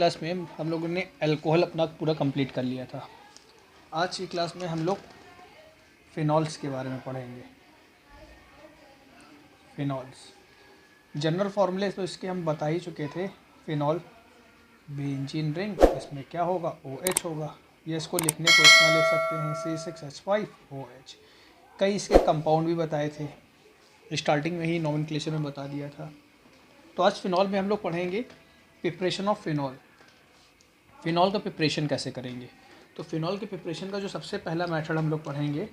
Class में हम लोगों ने अल्कोहल अपना पूरा कंप्लीट कर लिया था। आज की क्लास में हम लोग फिनॉल्स के बारे में पढ़ेंगे। फिनॉल्स जनरल फार्मूले तो इसके हम बता ही चुके थे। फिनॉल बेंजीन रिंग, इसमें क्या होगा, OH होगा। ये इसको लिखने को इतना लिख सकते हैं C6H5OH। कई इसके कंपाउंड भी बताए थे, स्टार्टिंग में ही नोमेनक्लेचर में बता दिया था। तो आज फिनॉल में हम लोग पढ़ेंगे प्रिपरेशन ऑफ फिनॉल। फिनॉल का प्रिपरेशन कैसे करेंगे। तो फिनॉल के प्रिपरेशन का जो सबसे पहला मेथड हम लोग पढ़ेंगे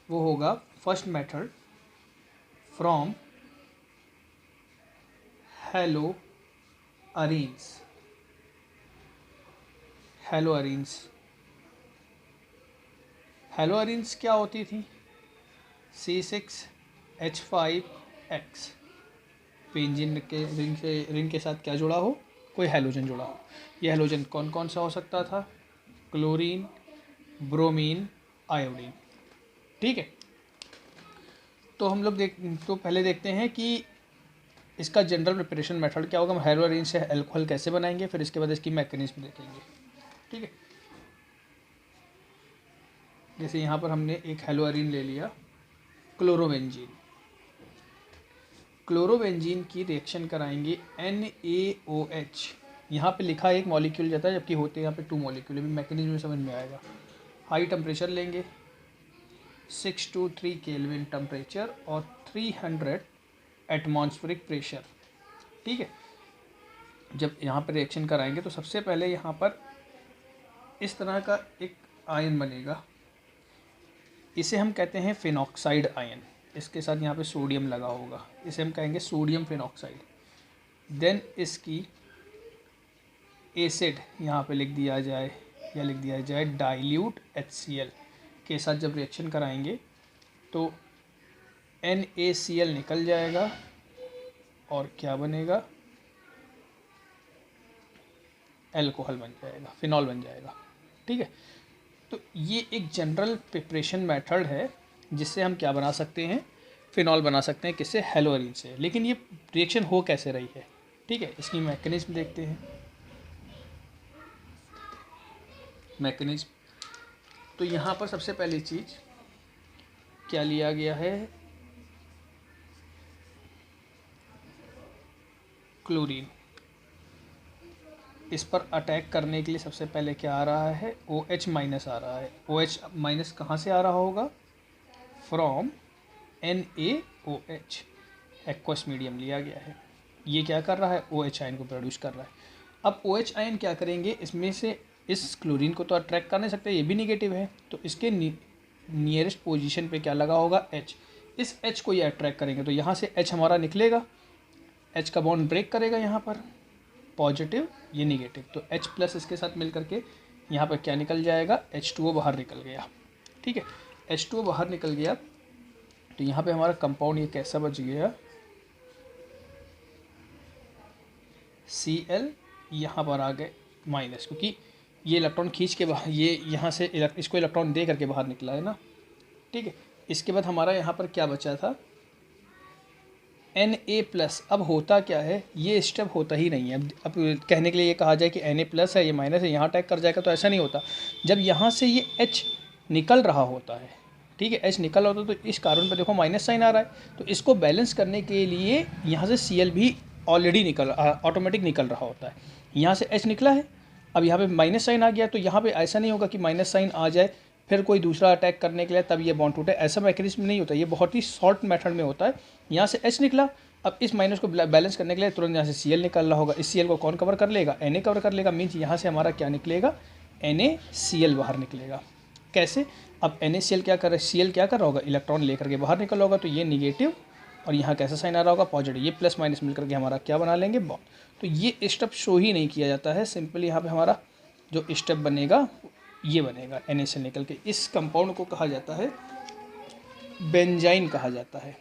वो होगा first method from hello arenes. Hello arenes क्या होती थी, C6H5X। बेंजीन के रिंग के साथ क्या जुड़ा हो, कोई हैलोजन जुड़ा हो। यह हैलोजन कौन कौन सा हो सकता था, क्लोरीन, ब्रोमीन, आयोडीन। ठीक है, तो हम लोग पहले देखते हैं कि इसका जनरल प्रिपरेशन मेथड क्या होगा। हम हेलो अरीन से अल्कोहल कैसे बनाएंगे, फिर इसके बाद इसकी मैकेनिज्म देखेंगे। ठीक है, जैसे यहाँ पर हमने एक हेलो अरीन ले लिया, क्लोरोबेंजीन की रिएक्शन कराएंगे NaOH। यहाँ पे लिखा एक मॉलिक्यूल जाता है, जबकि होते हैं यहाँ पे 2 मॉलिक्यूल। अभी मैकेनिज्म में समझ में आएगा। हाई टेम्परेचर लेंगे, 623 केल्विन टेम्परेचर और 300 एटमॉस्फेरिक प्रेशर। ठीक है, जब यहाँ पर रिएक्शन कराएंगे तो सबसे पहले यहाँ पर इस तरह का एक आयन बनेगा, इसे हम कहते हैं फिनॉक्साइड आयन। इसके साथ यहाँ पे सोडियम लगा होगा, इसे हम कहेंगे सोडियम फिनॉक्साइड। देन इसकी एसिड यहाँ पे लिख दिया जाए या लिख दिया जाए डाइल्यूट HCl के साथ जब रिएक्शन कराएंगे तो NaCl निकल जाएगा और क्या बनेगा, अल्कोहल बन जाएगा, फिनॉल बन जाएगा। ठीक है, तो ये एक जनरल प्रिपरेशन मेथड है जिससे हम क्या बना सकते हैं, फिनॉल बना सकते हैं। किससे, हेलो अरीन से। लेकिन ये रिएक्शन हो कैसे रही है, ठीक है, इसकी मैकेनिज्म देखते हैं। मैकेनिज्म तो यहाँ पर सबसे पहली चीज़ क्या लिया गया है, क्लोरीन। इस पर अटैक करने के लिए सबसे पहले क्या आ रहा है, OH माइनस आ रहा है। OH माइनस कहाँ से आ रहा होगा, फ्रॉम NaOH। एक्वस मीडियम लिया गया है, ये क्या कर रहा है, OH आयन को प्रोड्यूस कर रहा है। अब OH आयन क्या करेंगे, इसमें से इस क्लोरीन को तो अट्रैक्ट कर नहीं सकते, ये भी निगेटिव है, तो इसके नियरेस्ट पोजीशन पे क्या लगा होगा, H। इस H को ये अट्रैक्ट करेंगे तो यहाँ से H हमारा निकलेगा, H का बॉन्ड ब्रेक करेगा यहाँ पर, पॉजिटिव ये निगेटिव, तो H प्लस इसके साथ मिल करके यहाँ पर क्या निकल जाएगा, H2O बाहर निकल गया। ठीक है, H2O बाहर निकल गया तो यहाँ पे हमारा कंपाउंड ये कैसा बच गया, Cl यहाँ पर आ गए माइनस, क्योंकि ये इलेक्ट्रॉन खींच के बाहर, ये यहाँ से इसको इलेक्ट्रॉन दे करके बाहर निकला है ना। ठीक है, इसके बाद हमारा यहाँ पर क्या बचा था, Na+। अब होता क्या है, ये स्टेप होता ही नहीं है। अब कहने के लिए ये कहा जाए कि Na+ है, ये माइनस है, यहाँ अटैक कर जाएगा, तो ऐसा नहीं होता। जब यहाँ से ये H निकल रहा होता है, ठीक है, H निकल रहा होता है, तो इस कार्बन पर देखो माइनस साइन आ रहा है, तो इसको बैलेंस करने के लिए यहाँ से Cl भी ऑलरेडी ऑटोमेटिक निकल रहा होता है। यहाँ से H निकला है, अब यहाँ पे माइनस साइन आ गया, तो यहाँ पे ऐसा नहीं होगा कि माइनस साइन आ जाए फिर कोई दूसरा अटैक करने के लिए तब ये बॉन्ड टूटे, ऐसा मैकेनिज्म नहीं होता। ये बहुत ही शॉर्ट मेथड में होता है। यहाँ से H निकला, अब इस माइनस को बैलेंस करने के लिए तुरंत यहाँ से Cl निकल रहा होगा, इस Cl को कौन कवर कर लेगा, Na कवर कर लेगा। मीन्स यहाँ से हमारा क्या निकलेगा, NaCl बाहर निकलेगा। कैसे, अब NaCl क्या कर रहा है, Cl क्या कर रहा होगा, इलेक्ट्रॉन लेकर के बाहर निकल होगा, तो ये निगेटिव और यहाँ कैसा साइन आ रहा होगा, पॉजिटिव। ये प्लस माइनस मिलकर के हमारा क्या बना लेंगे, बॉन्ड। तो ये स्टेप शो ही नहीं किया जाता है, सिंपली यहाँ पे हमारा जो स्टेप बनेगा ये बनेगा, NaCl निकल के। इस कंपाउंड को कहा जाता है बेंजाइन कहा जाता है,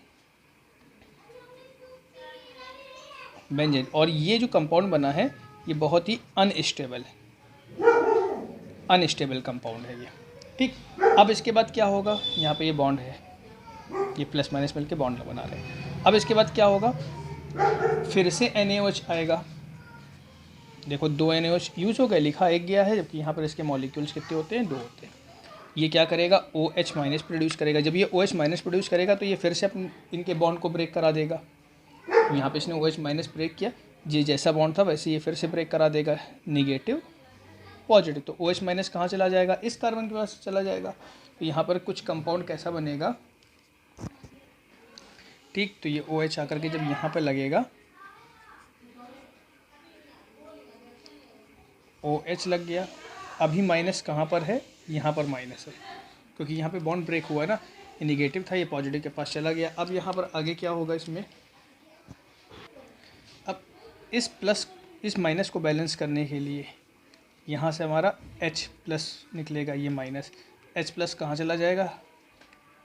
बेंजाइन। और ये जो कंपाउंड बना है ये बहुत ही अनस्टेबल कंपाउंड है ये। ठीक, अब इसके बाद क्या होगा, यहाँ पे ये बॉन्ड है, ये प्लस माइनस मिलके बॉन्ड बना रहे हैं। अब इसके बाद क्या होगा, फिर से NaOH आएगा, देखो 2 NaOH यूज़ हो गए, लिखा एक गया है, जबकि यहाँ पर इसके मॉलिक्यूल्स कितने होते हैं, 2 होते हैं। ये क्या करेगा, OH माइनस प्रोड्यूस करेगा। जब ये OH माइनस प्रोड्यूस करेगा तो ये फिर से अपन इनके बॉन्ड को ब्रेक करा देगा। यहाँ पे इसने OH माइनस ब्रेक किया, ये जैसा बॉन्ड था वैसे ये फिर से ब्रेक करा देगा, निगेटिव पॉजिटिव। तो OH माइनस कहाँ चला जाएगा, इस कार्बन के पास चला जाएगा। तो यहाँ पर कुछ कंपाउंड कैसा बनेगा, ठीक, तो ये OH आकर के जब यहाँ पर लगेगा, OH लग गया। अभी माइनस कहाँ पर है, यहाँ पर माइनस है, क्योंकि यहाँ पे बॉन्ड ब्रेक हुआ है ना, ये निगेटिव था, ये पॉजिटिव के पास चला गया। अब यहाँ पर आगे क्या होगा इसमें, अब इस माइनस को बैलेंस करने के लिए यहाँ से हमारा H प्लस निकलेगा, ये माइनस H प्लस कहाँ चला जाएगा,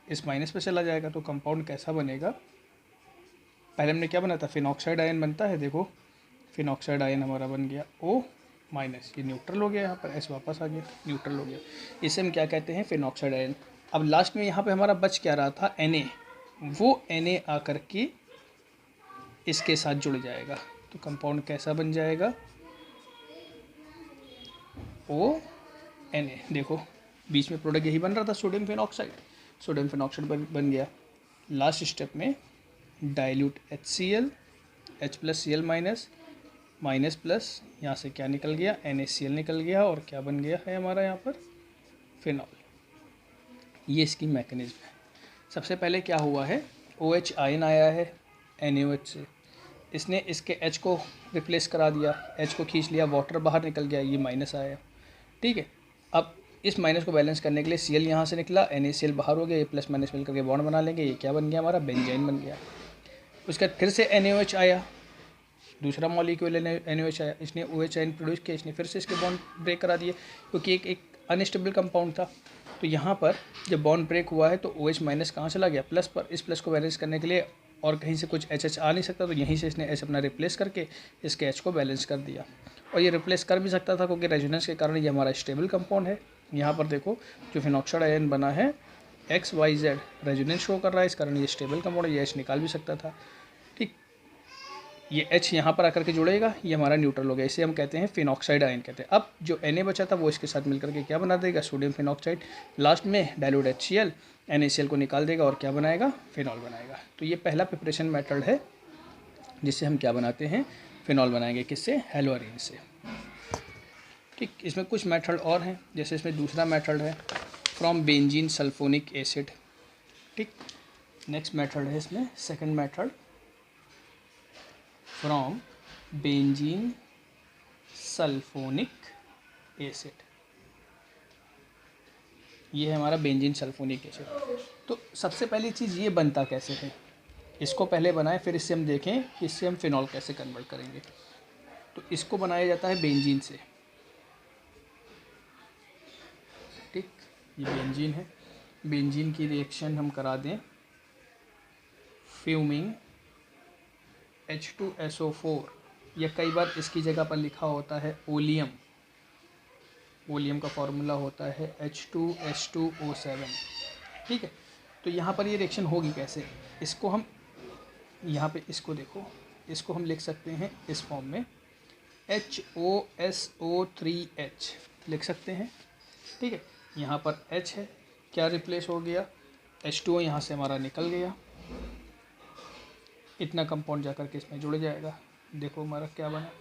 इस माइनस पे चला जाएगा। तो कंपाउंड कैसा बनेगा, पहले हमने क्या बना था, फिनॉक्साइड आयन बनता है। देखो फिनॉक्साइड आयन हमारा बन गया O माइनस, ये न्यूट्रल हो गया, यहाँ पर S वापस आ गया, न्यूट्रल हो गया। इसे हम क्या कहते हैं, फिनॉक्साइड आयन। अब लास्ट में यहाँ पे हमारा बच क्या रहा था, Na, वो Na आकर के इसके साथ जुड़ जाएगा। तो कंपाउंड कैसा बन जाएगा, ONa। देखो बीच में प्रोडक्ट यही बन रहा था, सोडियम फिनॉक्साइड, सोडियम फिनॉक्साइड बन गया। लास्ट स्टेप में dilute HCl, H plus Cl minus, minus plus, यहाँ से क्या निकल गया, NaCl निकल गया, और क्या बन गया है हमारा यहाँ पर, फिनॉल। ये इसकी मैकेनिज्म है। सबसे पहले क्या हुआ है, OH आयन आया है NaOH से, इसने इसके H को रिप्लेस करा दिया, H को खींच लिया, वाटर बाहर निकल गया, ये माइनस आया, ठीक है। अब इस माइनस को बैलेंस करने के लिए Cl यहाँ से निकला, NaCl बाहर हो गया, ये प्लस माइनस मिल करके बॉन्ड बना लेंगे, ये क्या बन गया हमारा, बेंजीन बन गया। उसके बाद फिर से NaOH आया, दूसरा मॉलिक्यूल NaOH आया, इसने OH आयन प्रोड्यूस किया, इसने फिर से इसके बॉन्ड ब्रेक करा दिए, क्योंकि एक अनस्टेबल कंपाउंड था। तो यहाँ पर जब बॉन्ड ब्रेक हुआ है तो OH माइनस कहाँ चला गया, प्लस पर। इस प्लस को बैलेंस करने के लिए और कहीं से कुछ HH आ नहीं सकता, तो यहीं से इसने H अपना रिप्लेस करके इसके H को बैलेंस कर दिया। और ये रिप्लेस कर भी सकता था, क्योंकि रेजोनेंस के कारण ये हमारा स्टेबल कंपाउंड है। यहाँ पर देखो जो फिनॉक्साइड आयन बना है XYZ रेजोनेंस शो कर रहा है, इस कारण ये स्टेबल कंपाउंड है, ये H निकाल भी सकता था, ठीक। ये H यहाँ पर आकर के जुड़ेगा, ये हमारा न्यूट्रल हो गया, इसे हम कहते हैं फिनॉक्साइड आयन कहते हैं। अब जो Na बचा था वो इसके साथ मिलकर के क्या बना देगा, सोडियम फिनॉक्साइड। लास्ट में डाइल्यूट HCl, NaCl को निकाल देगा और क्या बनाएगा, फिनॉल बनाएगा। तो ये पहला प्रिपरेशन मेथड है जिससे हम क्या बनाते हैं, फिनॉल बनाएंगे, किससे, हेलोअरीन से, ठीक। इसमें कुछ मेथड और हैं, जैसे इसमें दूसरा मेथड है फ्रॉम बेंजीन सल्फोनिक एसिड, ठीक। नेक्स्ट मेथड है इसमें second method from benzene sulphonic acid, ये है हमारा बेंजीन सल्फोनिक एसिड। तो सबसे पहली चीज़ ये बनता कैसे है, इसको पहले बनाएं, फिर इससे हम देखें कि इससे हम फिनॉल कैसे कन्वर्ट करेंगे। तो इसको बनाया जाता है बेंजीन से, ठीक। ये बेंजीन है, बेंजीन की रिएक्शन हम करा दें, फ्यूमिंग H2SO4, या कई बार इसकी जगह पर लिखा होता है ओलियम, ओलियम का फॉर्मूला होता है H2H2O7, ठीक है। तो यहाँ पर ये रिएक्शन होगी कैसे, इसको हम यहाँ पे इसको देखो, इसको हम लिख सकते हैं इस फॉर्म में HOSO3H लिख सकते हैं, ठीक है। यहाँ पर H है, क्या रिप्लेस हो गया, H2O यहाँ से हमारा निकल गया, इतना कंपाउंड जाकर के इसमें जुड़ जाएगा। देखो हमारा क्या बना,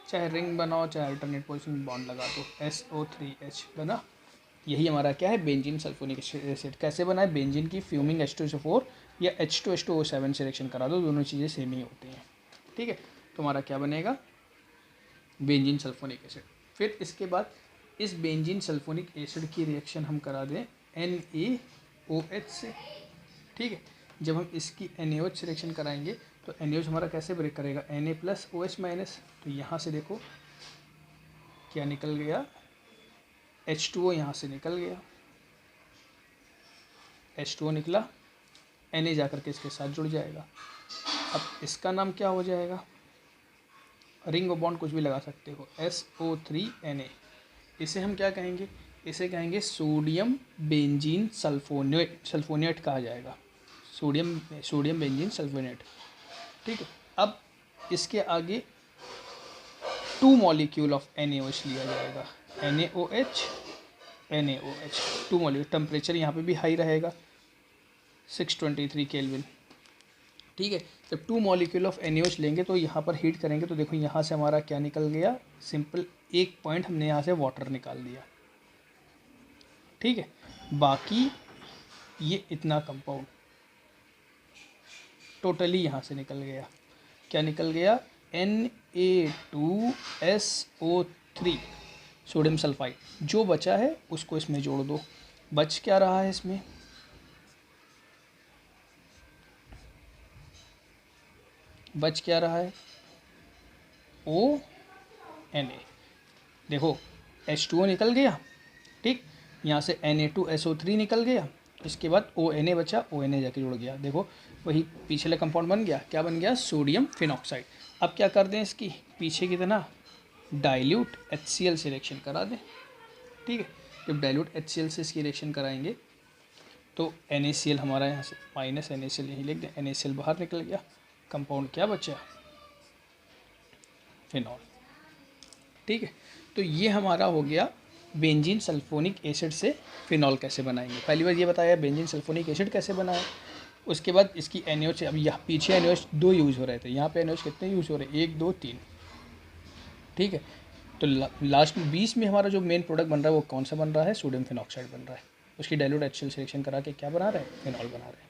चाहे रिंग बनाओ चाहे अल्टरनेट पोजीशन में बॉन्ड लगा दो, SO3H बना। यही हमारा क्या है, बेंजीन सल्फोनिक एसिड। कैसे बना है, बेंजीन की फ्यूमिंग H2SO4 या H2H2O7 से रिएक्शन करा दो, दोनों चीज़ें सेम ही होती हैं, ठीक है। तो हमारा क्या बनेगा, बेंजीन सल्फोनिक एसिड। फिर इसके बाद इस बेंजीन सल्फोनिक एसिड की रिएक्शन हम करा दें NaOH से, ठीक है। जब हम इसकी NaOH से रिएक्शन कराएंगे तो NaOH हमारा कैसे ब्रेक करेगा, Na प्लस OH माइनस। तो यहाँ से देखो क्या निकल गया, H2O यहाँ से निकल गया, H2O निकला, Na जाकर के इसके साथ जुड़ जाएगा। अब इसका नाम क्या हो जाएगा, रिंग और बॉन्ड कुछ भी लगा सकते हो, SO3Na। इसे हम क्या कहेंगे, इसे कहेंगे सोडियम बेंजीन सल्फोनेट कहा जाएगा, सोडियम बेंजीन सल्फोनेट, ठीक है। अब इसके आगे 2 मॉलिक्यूल ऑफ NaOH लिया जाएगा, NaOH 2 मॉलिक्यूल। टेम्परेचर यहाँ पे भी हाई रहेगा 623 केल्विन, ठीक है। जब 2 मॉलिक्यूल ऑफ NaOH लेंगे तो यहाँ पर हीट करेंगे तो देखो यहाँ से हमारा क्या निकल गया, सिंपल एक पॉइंट हमने यहाँ से वाटर निकाल दिया, ठीक है। बाकी ये इतना कंपाउंड टोटली यहाँ से निकल गया, क्या निकल गया, Na2SO3 सोडियम सल्फाइड। जो बचा है उसको इसमें जोड़ दो। बच क्या रहा है इसमें, बच क्या रहा है, ONa। देखो H2O निकल गया, ठीक, यहाँ से Na2SO3 निकल गया, इसके बाद ONa बचा, ONa जाके जुड़ गया। देखो वही पिछले कंपाउंड बन गया, क्या बन गया, सोडियम फिनॉक्साइड। अब क्या कर दें, इसकी पीछे की तरह डाइल्यूट HCl से रिएक्शन करा दें, ठीक है। जब डाइल्यूट HCl से इसकी रिएक्शन कराएंगे तो NaCl हमारा यहाँ से माइनस NaCl यहीं लिख दें, NaCl बाहर निकल गया, कंपाउंड क्या बचा, फिनॉल, ठीक है। तो ये हमारा हो गया बेंजीन सल्फोनिक एसिड से फिनॉल कैसे बनाएंगे। पहली बार ये बताया बेंजीन सल्फोनिक एसिड कैसे बनाए, उसके बाद इसकी NaOH, अब यहाँ पीछे NaOH 2 यूज़ हो रहे थे, यहाँ पे NaOH कितने यूज़ हो रहे हैं, 1 2 3, ठीक है। तो लास्ट में 20 में हमारा जो मेन प्रोडक्ट बन रहा है वो कौन सा बन रहा है, सोडियम फिनॉक्साइड बन रहा है। उसकी डाइल्यूट HCl सिलेक्शन करा के क्या बना रहे हैं, फिनॉल बना रहे हैं,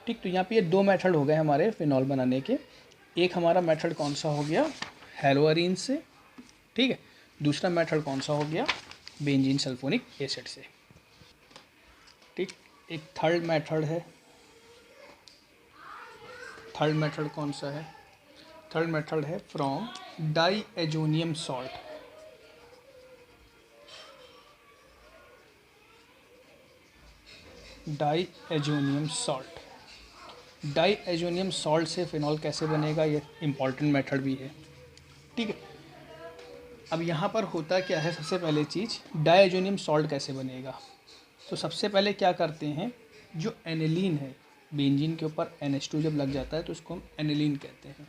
ठीक। तो यहाँ पे ये 2 मेथड हो गए हमारे फिनॉल बनाने के। एक हमारा मेथड कौन सा हो गया, हेलोअरीन से, ठीक है। दूसरा मेथड कौन सा हो गया, बेंजीन सल्फोनिक एसिड से, ठीक। एक थर्ड मेथड है, थर्ड मेथड कौन सा है, थर्ड मेथड है from diazonium salt, diazonium salt. Diazonium salt से फिनॉल कैसे बनेगा, ये इम्पॉर्टेंट मेथड भी है, ठीक है। अब यहाँ पर होता क्या है, सबसे पहले चीज़ डाईएजोनियम सॉल्ट कैसे बनेगा। तो सबसे पहले क्या करते हैं, जो एनिलीन है, बेंजीन के ऊपर NH2 जब लग जाता है तो उसको हम एनिलीन कहते हैं,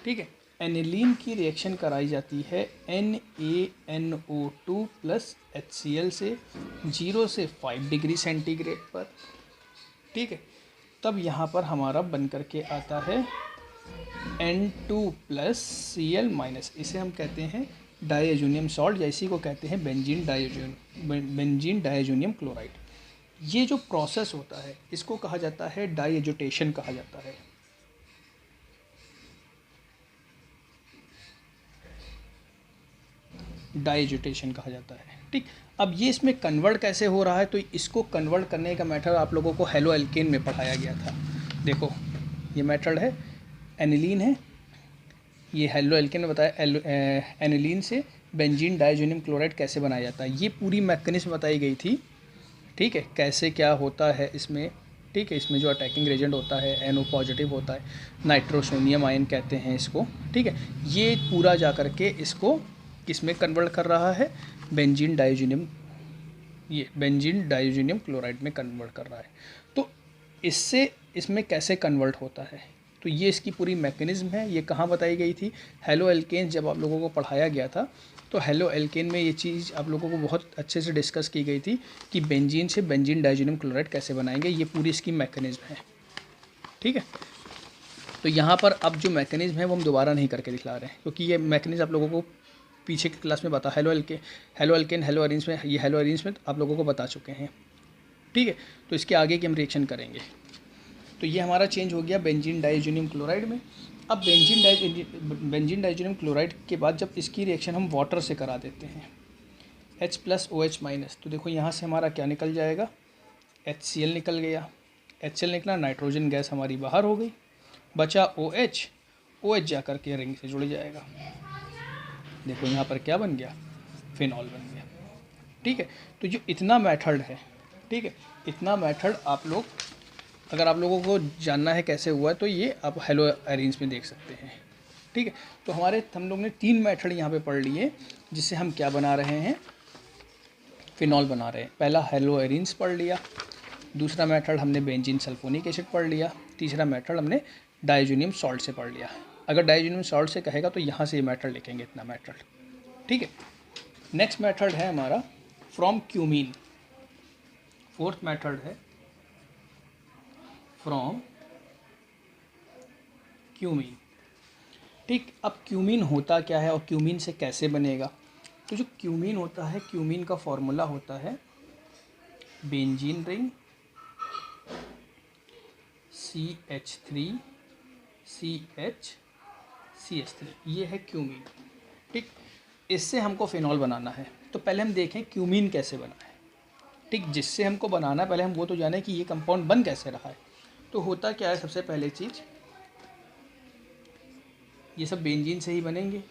ठीक है। एनिलीन की रिएक्शन कराई जाती है NaNO2 प्लस HCl से 0 से 5 डिग्री सेंटीग्रेड पर, ठीक है। तब यहाँ पर हमारा बन करके आता है N2 प्लस Cl माइनस, इसे हम कहते हैं डाईएजोनियम सॉल्ट, या इसी को कहते हैं बेंजीन डाईएजोनियम क्लोराइड। ये जो प्रोसेस होता है इसको कहा जाता है डाईएजोटेशन कहा जाता है, डाईएजोटेशन कहा जाता है, ठीक। अब ये इसमें कन्वर्ट कैसे हो रहा है, तो इसको कन्वर्ट करने का मेथड आप लोगों को हेलो एल्केन में पढ़ाया गया था। देखो ये मेथड है, एनिलीन है, ये हेलो एल्केन में बताया एनिलीन से बेंजीन डाईएजोनियम क्लोराइड कैसे बनाया जाता है, ये पूरी मैकेनिज्म बताई गई थी, ठीक है। कैसे क्या होता है इसमें, ठीक है। इसमें जो अटैकिंग एजेंट होता है NO पॉजिटिव होता है, नाइट्रोसोनियम आयन कहते हैं इसको, ठीक है। ये पूरा जा कर के इसको किस में कन्वर्ट कर रहा है, बेंजीन डाईएजोनियम, ये बेंजीन डाईएजोनियम क्लोराइड में कन्वर्ट कर रहा है। तो इससे इसमें कैसे कन्वर्ट होता है, तो ये इसकी पूरी मैकेनिज्म है। ये कहाँ बताई गई थी, हेलो एल्केन जब आप लोगों को पढ़ाया गया था तो हेलो एल्केन में ये चीज़ आप लोगों को बहुत अच्छे से डिस्कस की गई थी कि बेंजीन से बेंजीन डाईएजोनियम क्लोराइड कैसे बनाएंगे, ये पूरी इसकी मैकेनिज्म है, ठीक है। तो यहाँ पर अब जो मैकेनिज्म है वो हम दोबारा नहीं करके दिखला रहे हैं, क्योंकि ये मैकेनिज्म आप लोगों को पीछे की क्लास में बता, हेलो एल्केन हेलो अरेंज में, ये हेलो अरेंज में आप लोगों को बता चुके हैं, ठीक है। तो इसके आगे की हम रिएक्शन करेंगे। तो ये हमारा चेंज हो गया बेंजीन डाईएजोनियम क्लोराइड में। अब बेंजीन डाईएजोनियम क्लोराइड के बाद जब इसकी रिएक्शन हम वाटर से करा देते हैं H प्लस OH माइनस, तो देखो यहाँ से हमारा क्या निकल जाएगा, HCl निकल गया, HCl निकला, नाइट्रोजन गैस हमारी बाहर हो गई, बचा OH जा कर के रिंग से जुड़ जाएगा। देखो यहाँ पर क्या बन गया, फिनॉल बन गया, ठीक है। तो जो इतना मेथड है, ठीक है, इतना मेथड आप लोग, अगर आप लोगों को जानना है कैसे हुआ है तो ये आप हेलो अरेंज में देख सकते हैं, ठीक है। तो हम लोग ने 3 मेथड यहाँ पे पढ़ लिए जिससे हम क्या बना रहे हैं, फिनॉल बना रहे हैं। पहला हेलो अरेंज पढ़ लिया, दूसरा मेथड हमने बेंजीन सल्फोनिक एसिड पढ़ लिया, तीसरा मेथड हमने डाईएजोनियम सॉल्ट से पढ़ लिया। अगर डाइजेनियम सॉल्ट से कहेगा तो यहाँ से ये मेथड लिखेंगे, इतना मेथड। ठीक है, नेक्स्ट मेथड है हमारा फ्रॉम क्यूमीन। फोर्थ मेथड है फ्रॉम क्यूमीन। ठीक, अब क्यूमीन होता क्या है और क्यूमीन से कैसे बनेगा? तो जो क्यूमीन होता है, क्यूमीन का फॉर्मूला होता है बेंजीन रिंग CH3 CH3, ये है क्यूमीन। ठीक, इससे हमको फिनॉल बनाना है। तो पहले हम देखें क्यूमीन कैसे बना है। ठीक, जिससे हमको बनाना है पहले हम वो तो जाने कि ये कंपाउंड बन कैसे रहा है। तो होता क्या है, सबसे पहले चीज़, ये सब बेंजीन से ही बनेंगे।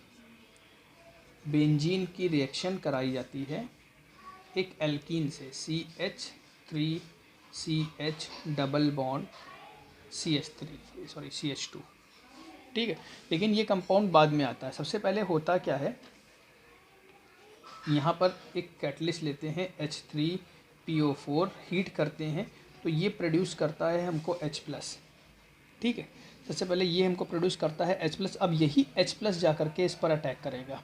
बेंजीन की रिएक्शन कराई जाती है एक एल्कीन से CH3CH डबल बॉन्ड CH2। ठीक है, लेकिन ये कंपाउंड बाद में आता है। सबसे पहले होता क्या है, यहाँ पर एक कैटलिस्ट लेते हैं H3PO4, हीट करते हैं तो ये प्रोड्यूस करता है हमको H+। ठीक है, सबसे पहले ये हमको प्रोड्यूस करता है H+। अब यही H+ जा करके इस पर अटैक करेगा।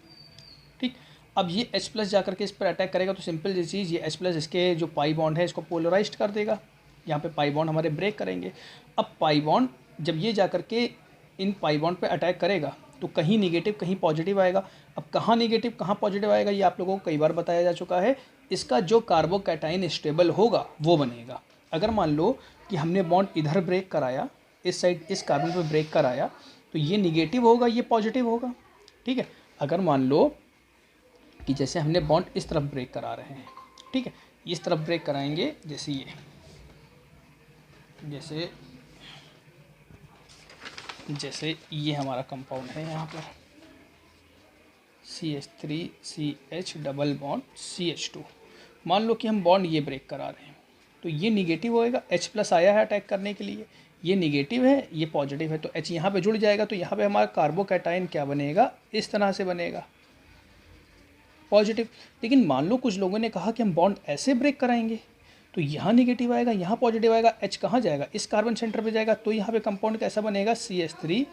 ठीक, अब ये H+ जा करके इस पर अटैक करेगा तो सिंपल सी चीज़, ये H+ इसके जो पाई बॉन्ड है इसको पोलराइज्ड कर देगा। यहाँ पे पाई बॉन्ड हमारे ब्रेक करेंगे। अब पाई बॉन्ड जब ये जा करके इन पाई बॉन्ड पे अटैक करेगा तो कहीं निगेटिव कहीं पॉजिटिव आएगा। अब कहाँ निगेटिव कहाँ पॉजिटिव आएगा ये आप लोगों को कई बार बताया जा चुका है। इसका जो कार्बोकैटाइन स्टेबल होगा वो बनेगा। अगर मान लो कि हमने बॉन्ड इधर ब्रेक कराया, इस साइड इस कार्बन पे ब्रेक कराया, तो ये निगेटिव होगा, ये पॉजिटिव होगा। ठीक है, अगर मान लो कि जैसे हमने बॉन्ड इस तरफ ब्रेक करा रहे हैं, ठीक है, इस तरफ ब्रेक कराएंगे, जैसे ये हमारा कंपाउंड है, यहाँ पर CH3CH डबल बॉन्ड CH2। मान लो कि हम बॉन्ड ये ब्रेक करा रहे हैं तो ये निगेटिव होएगा, H+ आया है अटैक करने के लिए, ये निगेटिव है, ये पॉजिटिव है, तो H यहाँ पे जुड़ जाएगा। तो यहाँ पे हमारा कार्बोकैटाइन क्या बनेगा, इस तरह से बनेगा, पॉजिटिव। लेकिन मान लो कुछ लोगों ने कहा कि हम बॉन्ड ऐसे ब्रेक कराएंगे तो यहाँ निगेटिव आएगा, यहाँ पॉजिटिव आएगा, H कहाँ जाएगा, इस कार्बन सेंटर पे जाएगा। तो यहाँ पे कंपाउंड कैसा बनेगा, CH3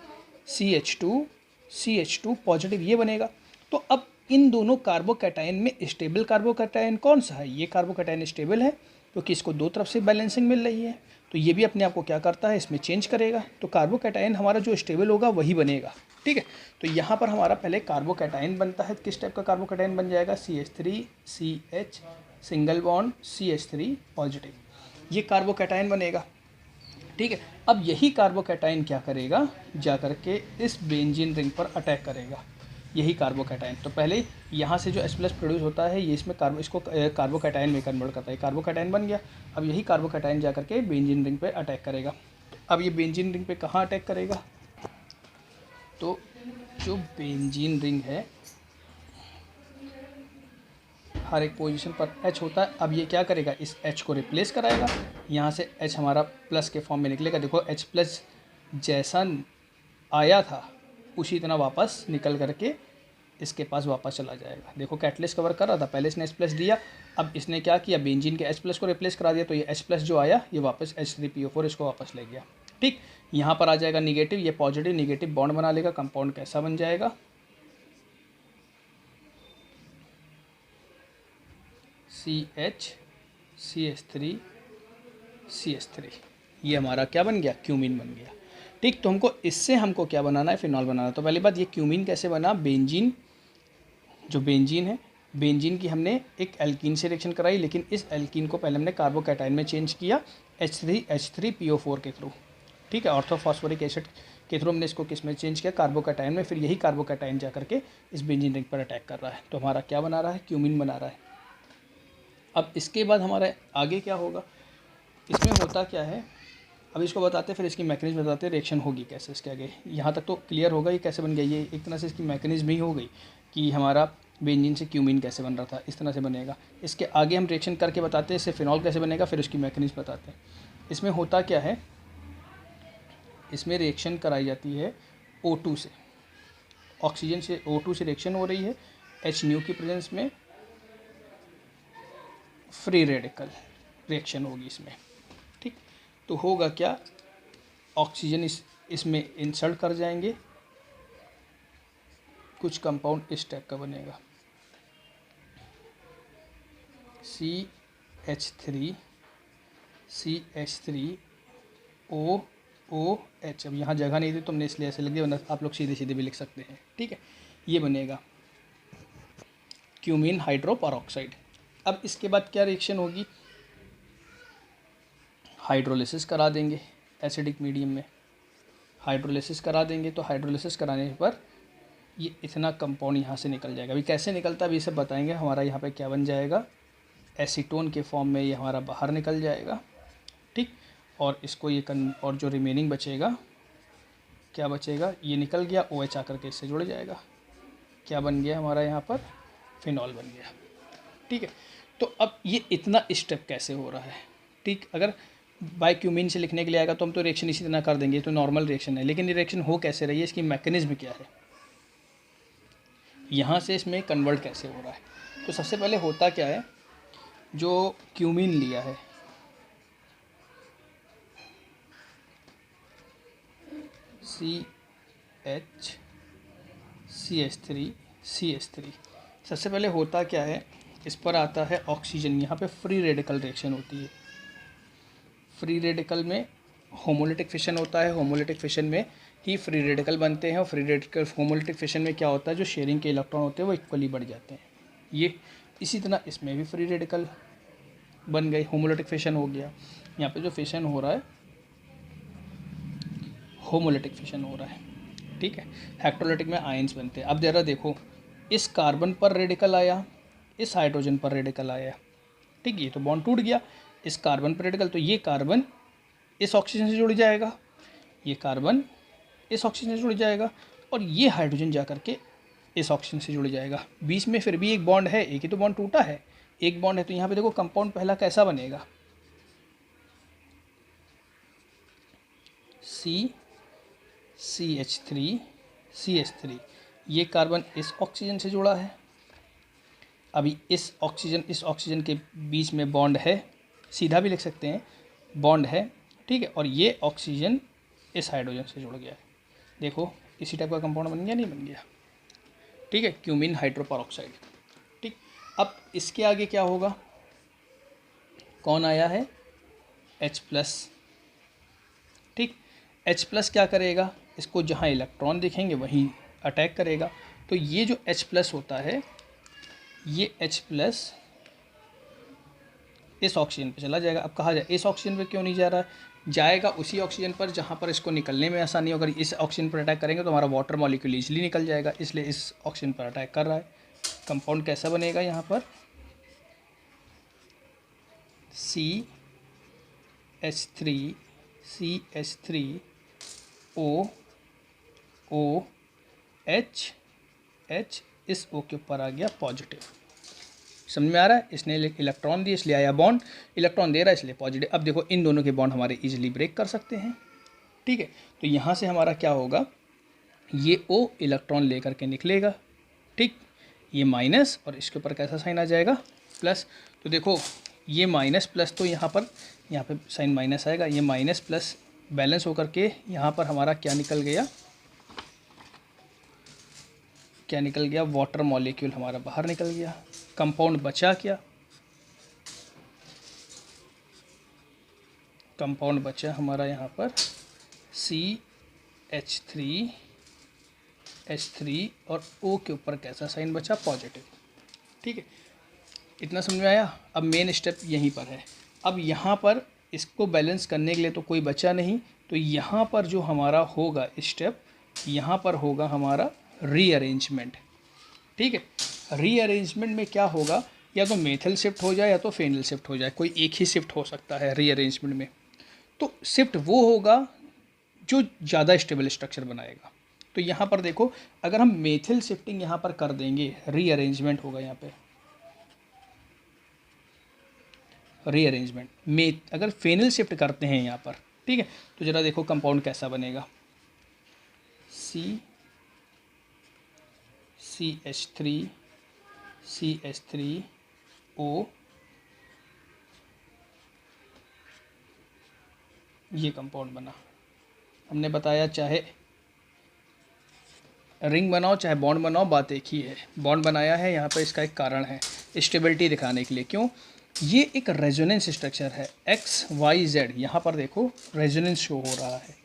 CH2 पॉजिटिव, ये बनेगा। तो अब इन दोनों कार्बोकैटाइन में स्टेबल कार्बोकैटाइन कौन सा है, ये कार्बोकैटाइन स्टेबल है क्योंकि इसको दो तरफ से बैलेंसिंग मिल रही है। तो ये भी अपने आप को क्या करता है, इसमें चेंज करेगा। तो कार्बोकैटाइन हमारा जो स्टेबल होगा वही बनेगा। ठीक है, तो यहाँ पर हमारा पहले कार्बोकैटाइन बनता है। किस टाइप का कार्बोकैटाइन बन जाएगा, CH3CH single bond CH3 positive, ये कार्बोकैटाइन बनेगा। ठीक है, अब यही कार्बोकैटाइन क्या करेगा, जा करके इस बेंजीन रिंग पर अटैक करेगा, यही कार्बोकैटाइन। तो पहले यहाँ से जो H+ प्रोड्यूस होता है ये इसमें इसको कार्बोकैटाइन में कन्वर्ट करता है, कार्बोकैटाइन बन गया। अब यही कार्बोकैटाइन जा करके बेंजीन रिंग पे अटैक करेगा। अब ये बेंजीन रिंग पे कहाँ अटैक करेगा, तो जो बेंजीन रिंग है हर एक पोजीशन पर H होता है। अब ये क्या करेगा, इस H को रिप्लेस कराएगा, यहाँ से H हमारा प्लस के फॉर्म में निकलेगा। देखो H+ जैसा आया था उसी तरह वापस निकल करके इसके पास वापस चला जाएगा। देखो कैटलिस्ट कवर कर रहा था, पहले इसने H+ दिया, अब इसने क्या किया, बेंजीन के H+ को रिप्लेस करा दिया, तो ये H+ जो आया ये वापस H3PO4 इसको वापस ले गया। ठीक, यहाँ पर आ जाएगा निगेटिव, ये पॉजिटिव, निगेटिव बॉन्ड बना लेगा। कंपाउंड कैसा बन जाएगा, CH3 ये हमारा क्या बन गया, क्यूमीन बन गया। ठीक, तो इससे हमको क्या बनाना है, फिनॉल बनाना है। तो पहली बात, ये क्यूमीन कैसे बना, बेंजीन, जो बेंजीन है, बेंजीन की हमने एक एल्कीन से रिएक्शन कराई, लेकिन इस एल्कीन को पहले हमने कार्बोकैटाइन में चेंज किया H3PO4 के थ्रू। ठीक है, ऑर्थोफॉस्फोरिक एसिड के थ्रू हमने इसको किस में चेंज किया, कार्बोकैटाइन में। फिर यही कार्बोकैटाइन जा करके इस बेंजीन रिंग पर अटैक कर रहा है, तो हमारा क्या बना रहा है, क्यूमीन बना रहा है। अब इसके बाद हमारा आगे क्या होगा, इसमें होता क्या है, अब इसको बताते हैं, फिर इसकी मैकेनिज्म बताते हैं, रिएक्शन होगी कैसे इसके आगे। यहाँ तक तो क्लियर होगा ये कैसे बन गया, ये एक तरह से इसकी मैकेनिज्म ही हो गई कि हमारा बेंजीन से क्यूमीन कैसे बन रहा था, इस तरह से बनेगा। इसके आगे हम रिएक्शन करके बताते हैं, इससे फिनॉल कैसे बनेगा, फिर उसकी मैकेनिज्म बताते हैं। इसमें होता क्या है, इसमें रिएक्शन कराई जाती है O2 से, ऑक्सीजन से O2 से रिएक्शन हो रही है, H की प्रेजेंस में फ्री रेडिकल रिएक्शन होगी इसमें। तो होगा क्या, ऑक्सीजन इसमें इंसर्ट कर जाएंगे कुछ कंपाउंड इस टाइप का बनेगा, CH3 अब यहाँ जगह नहीं थी तो हमने इसलिए ऐसे लिख दिया, वरना आप लोग सीधे सीधे भी लिख सकते हैं। ठीक है, ये बनेगा क्यूमीन हाइड्रोपेरोक्साइड। अब इसके बाद क्या रिएक्शन होगी, हाइड्रोलिसिस करा देंगे एसिडिक मीडियम में, हाइड्रोलिसिस करा देंगे। तो हाइड्रोलिसिस कराने पर ये इतना कंपाउंड यहाँ से निकल जाएगा। अभी कैसे निकलता है अभी इसे बताएंगे। हमारा यहाँ पे क्या बन जाएगा, एसीटोन के फॉर्म में ये हमारा बाहर निकल जाएगा। ठीक, और इसको ये और जो रिमेनिंग बचेगा, क्या बचेगा, ये निकल गया, OH आकर के इससे जुड़ जाएगा। क्या बन गया हमारा यहाँ पर, फिनॉल बन गया। ठीक है, तो अब ये इतना स्टेप कैसे हो रहा है। ठीक, अगर बाय क्यूमीन से लिखने के लिए आएगा तो हम तो रिएक्शन इसी तरह कर देंगे, तो नॉर्मल रिएक्शन है। लेकिन ये रिएक्शन हो कैसे रही है, इसकी मैकेनिज्म क्या है, यहाँ से इसमें कन्वर्ट कैसे हो रहा है। तो सबसे पहले होता क्या है, जो क्यूमीन लिया है, CH3CH3 सबसे पहले होता क्या है, इस पर आता है ऑक्सीजन। यहाँ पे फ्री रेडिकल रिएक्शन होती है। फ्री रेडिकल में होमोलिटिक फिशन होता है, होमोलिटिक फिशन में ही फ्री रेडिकल बनते हैं। और फ्री रेडिकल होमोलिटिक फिशन में क्या होता है, जो शेयरिंग के इलेक्ट्रॉन होते हैं वो इक्वली बढ़ जाते हैं। ये इसी तरह इसमें भी फ्री रेडिकल बन गए, होमोलिटिक फिशन हो गया। यहाँ पे जो फिशन हो रहा है होमोलिटिक फिशन हो रहा है। ठीक है, हेक्टोलिटिक में आयंस बनते हैं। अब जरा देखो, इस कार्बन पर रेडिकल आया, इस हाइड्रोजन पर रेडिकल आया। ठीक, ये तो बॉन्ड टूट गया। इस कार्बन पर रेडिकल, तो ये कार्बन इस ऑक्सीजन से जुड़ जाएगा, ये कार्बन इस ऑक्सीजन से जुड़ जाएगा, और ये हाइड्रोजन जा करके इस ऑक्सीजन से जुड़ जाएगा। बीच में फिर भी एक बॉन्ड है, एक ही तो बॉन्ड टूटा है, एक बॉन्ड है। तो यहाँ पे देखो कंपाउंड पहला कैसा बनेगा, CH3 ये कार्बन इस ऑक्सीजन से जुड़ा है। अभी इस ऑक्सीजन के बीच में बॉन्ड है, सीधा भी लिख सकते हैं, बॉन्ड है। ठीक है, और ये ऑक्सीजन इस हाइड्रोजन से जुड़ गया है। देखो इसी टाइप का कंपाउंड बन गया, नहीं बन गया। ठीक है, क्यूमीन हाइड्रोपेरोक्साइड। ठीक, अब इसके आगे क्या होगा, कौन आया है, H+। ठीक, H+ क्या करेगा, इसको जहाँ इलेक्ट्रॉन दिखेंगे वहीं अटैक करेगा। तो ये जो H+ होता है, ये H+ इस ऑक्सीजन पे चला जाएगा। अब कहा जाए इस ऑक्सीजन पे क्यों नहीं जा रहा है, जाएगा उसी ऑक्सीजन पर जहाँ पर इसको निकलने में आसानी हो। अगर इस ऑक्सीजन पर अटैक करेंगे तो हमारा वाटर मॉलिक्यूल ईजिली निकल जाएगा, इसलिए इस ऑक्सीजन पर अटैक कर रहा है। कंपाउंड कैसा बनेगा यहाँ पर, CH3CH3OH, इस O के ऊपर आ गया पॉजिटिव। समझ में आ रहा है, इसने इलेक्ट्रॉन दिया इसलिए आया बॉन्ड, इलेक्ट्रॉन दे रहा है इसलिए पॉजिटिव। अब देखो इन दोनों के बॉन्ड हमारे इजीली ब्रेक कर सकते हैं। ठीक है, तो यहाँ से हमारा क्या होगा, ये O इलेक्ट्रॉन लेकर के निकलेगा। ठीक, ये माइनस और इसके ऊपर कैसा साइन आ जाएगा, प्लस। तो देखो ये माइनस प्लस, तो यहाँ पे साइन माइनस आएगा, ये माइनस प्लस बैलेंस होकर के यहाँ पर हमारा क्या निकल गया, वाटर मॉलिक्यूल हमारा बाहर निकल गया। कंपाउंड बचा क्या, कंपाउंड बचा हमारा यहाँ पर CH3H3 और O के ऊपर कैसा साइन बचा, पॉजिटिव। ठीक है, इतना समझ में आया। अब मेन स्टेप यहीं पर है। अब यहाँ पर इसको बैलेंस करने के लिए तो कोई बचा नहीं, तो यहाँ पर जो हमारा होगा स्टेप, यहाँ पर होगा हमारा रीअरेंजमेंट। ठीक है, रीअरेंजमेंट में क्या होगा, या तो मेथल शिफ्ट हो जाए या तो फेनिल शिफ्ट हो जाए, कोई एक ही शिफ्ट हो सकता है रीअरेंजमेंट में। तो शिफ्ट वो होगा जो ज़्यादा स्टेबल स्ट्रक्चर बनाएगा। तो यहाँ पर देखो, अगर हम मेथिल शिफ्टिंग यहाँ पर कर देंगे, रीअरेंजमेंट होगा यहाँ पे, रीअरेंजमेंट में अगर फेनिल शिफ्ट करते हैं यहाँ पर। ठीक है, तो ज़रा देखो कंपाउंड कैसा बनेगा, CH3O, ये कंपाउंड बना। हमने बताया चाहे रिंग बनाओ चाहे बॉन्ड बनाओ, बात एक ही है। बॉन्ड बनाया है यहाँ पर, इसका एक कारण है स्टेबिलिटी दिखाने के लिए। क्यों? ये एक रेजोनेंस स्ट्रक्चर है, एक्स वाई जेड। यहाँ पर देखो रेजोनेंस शो हो रहा है,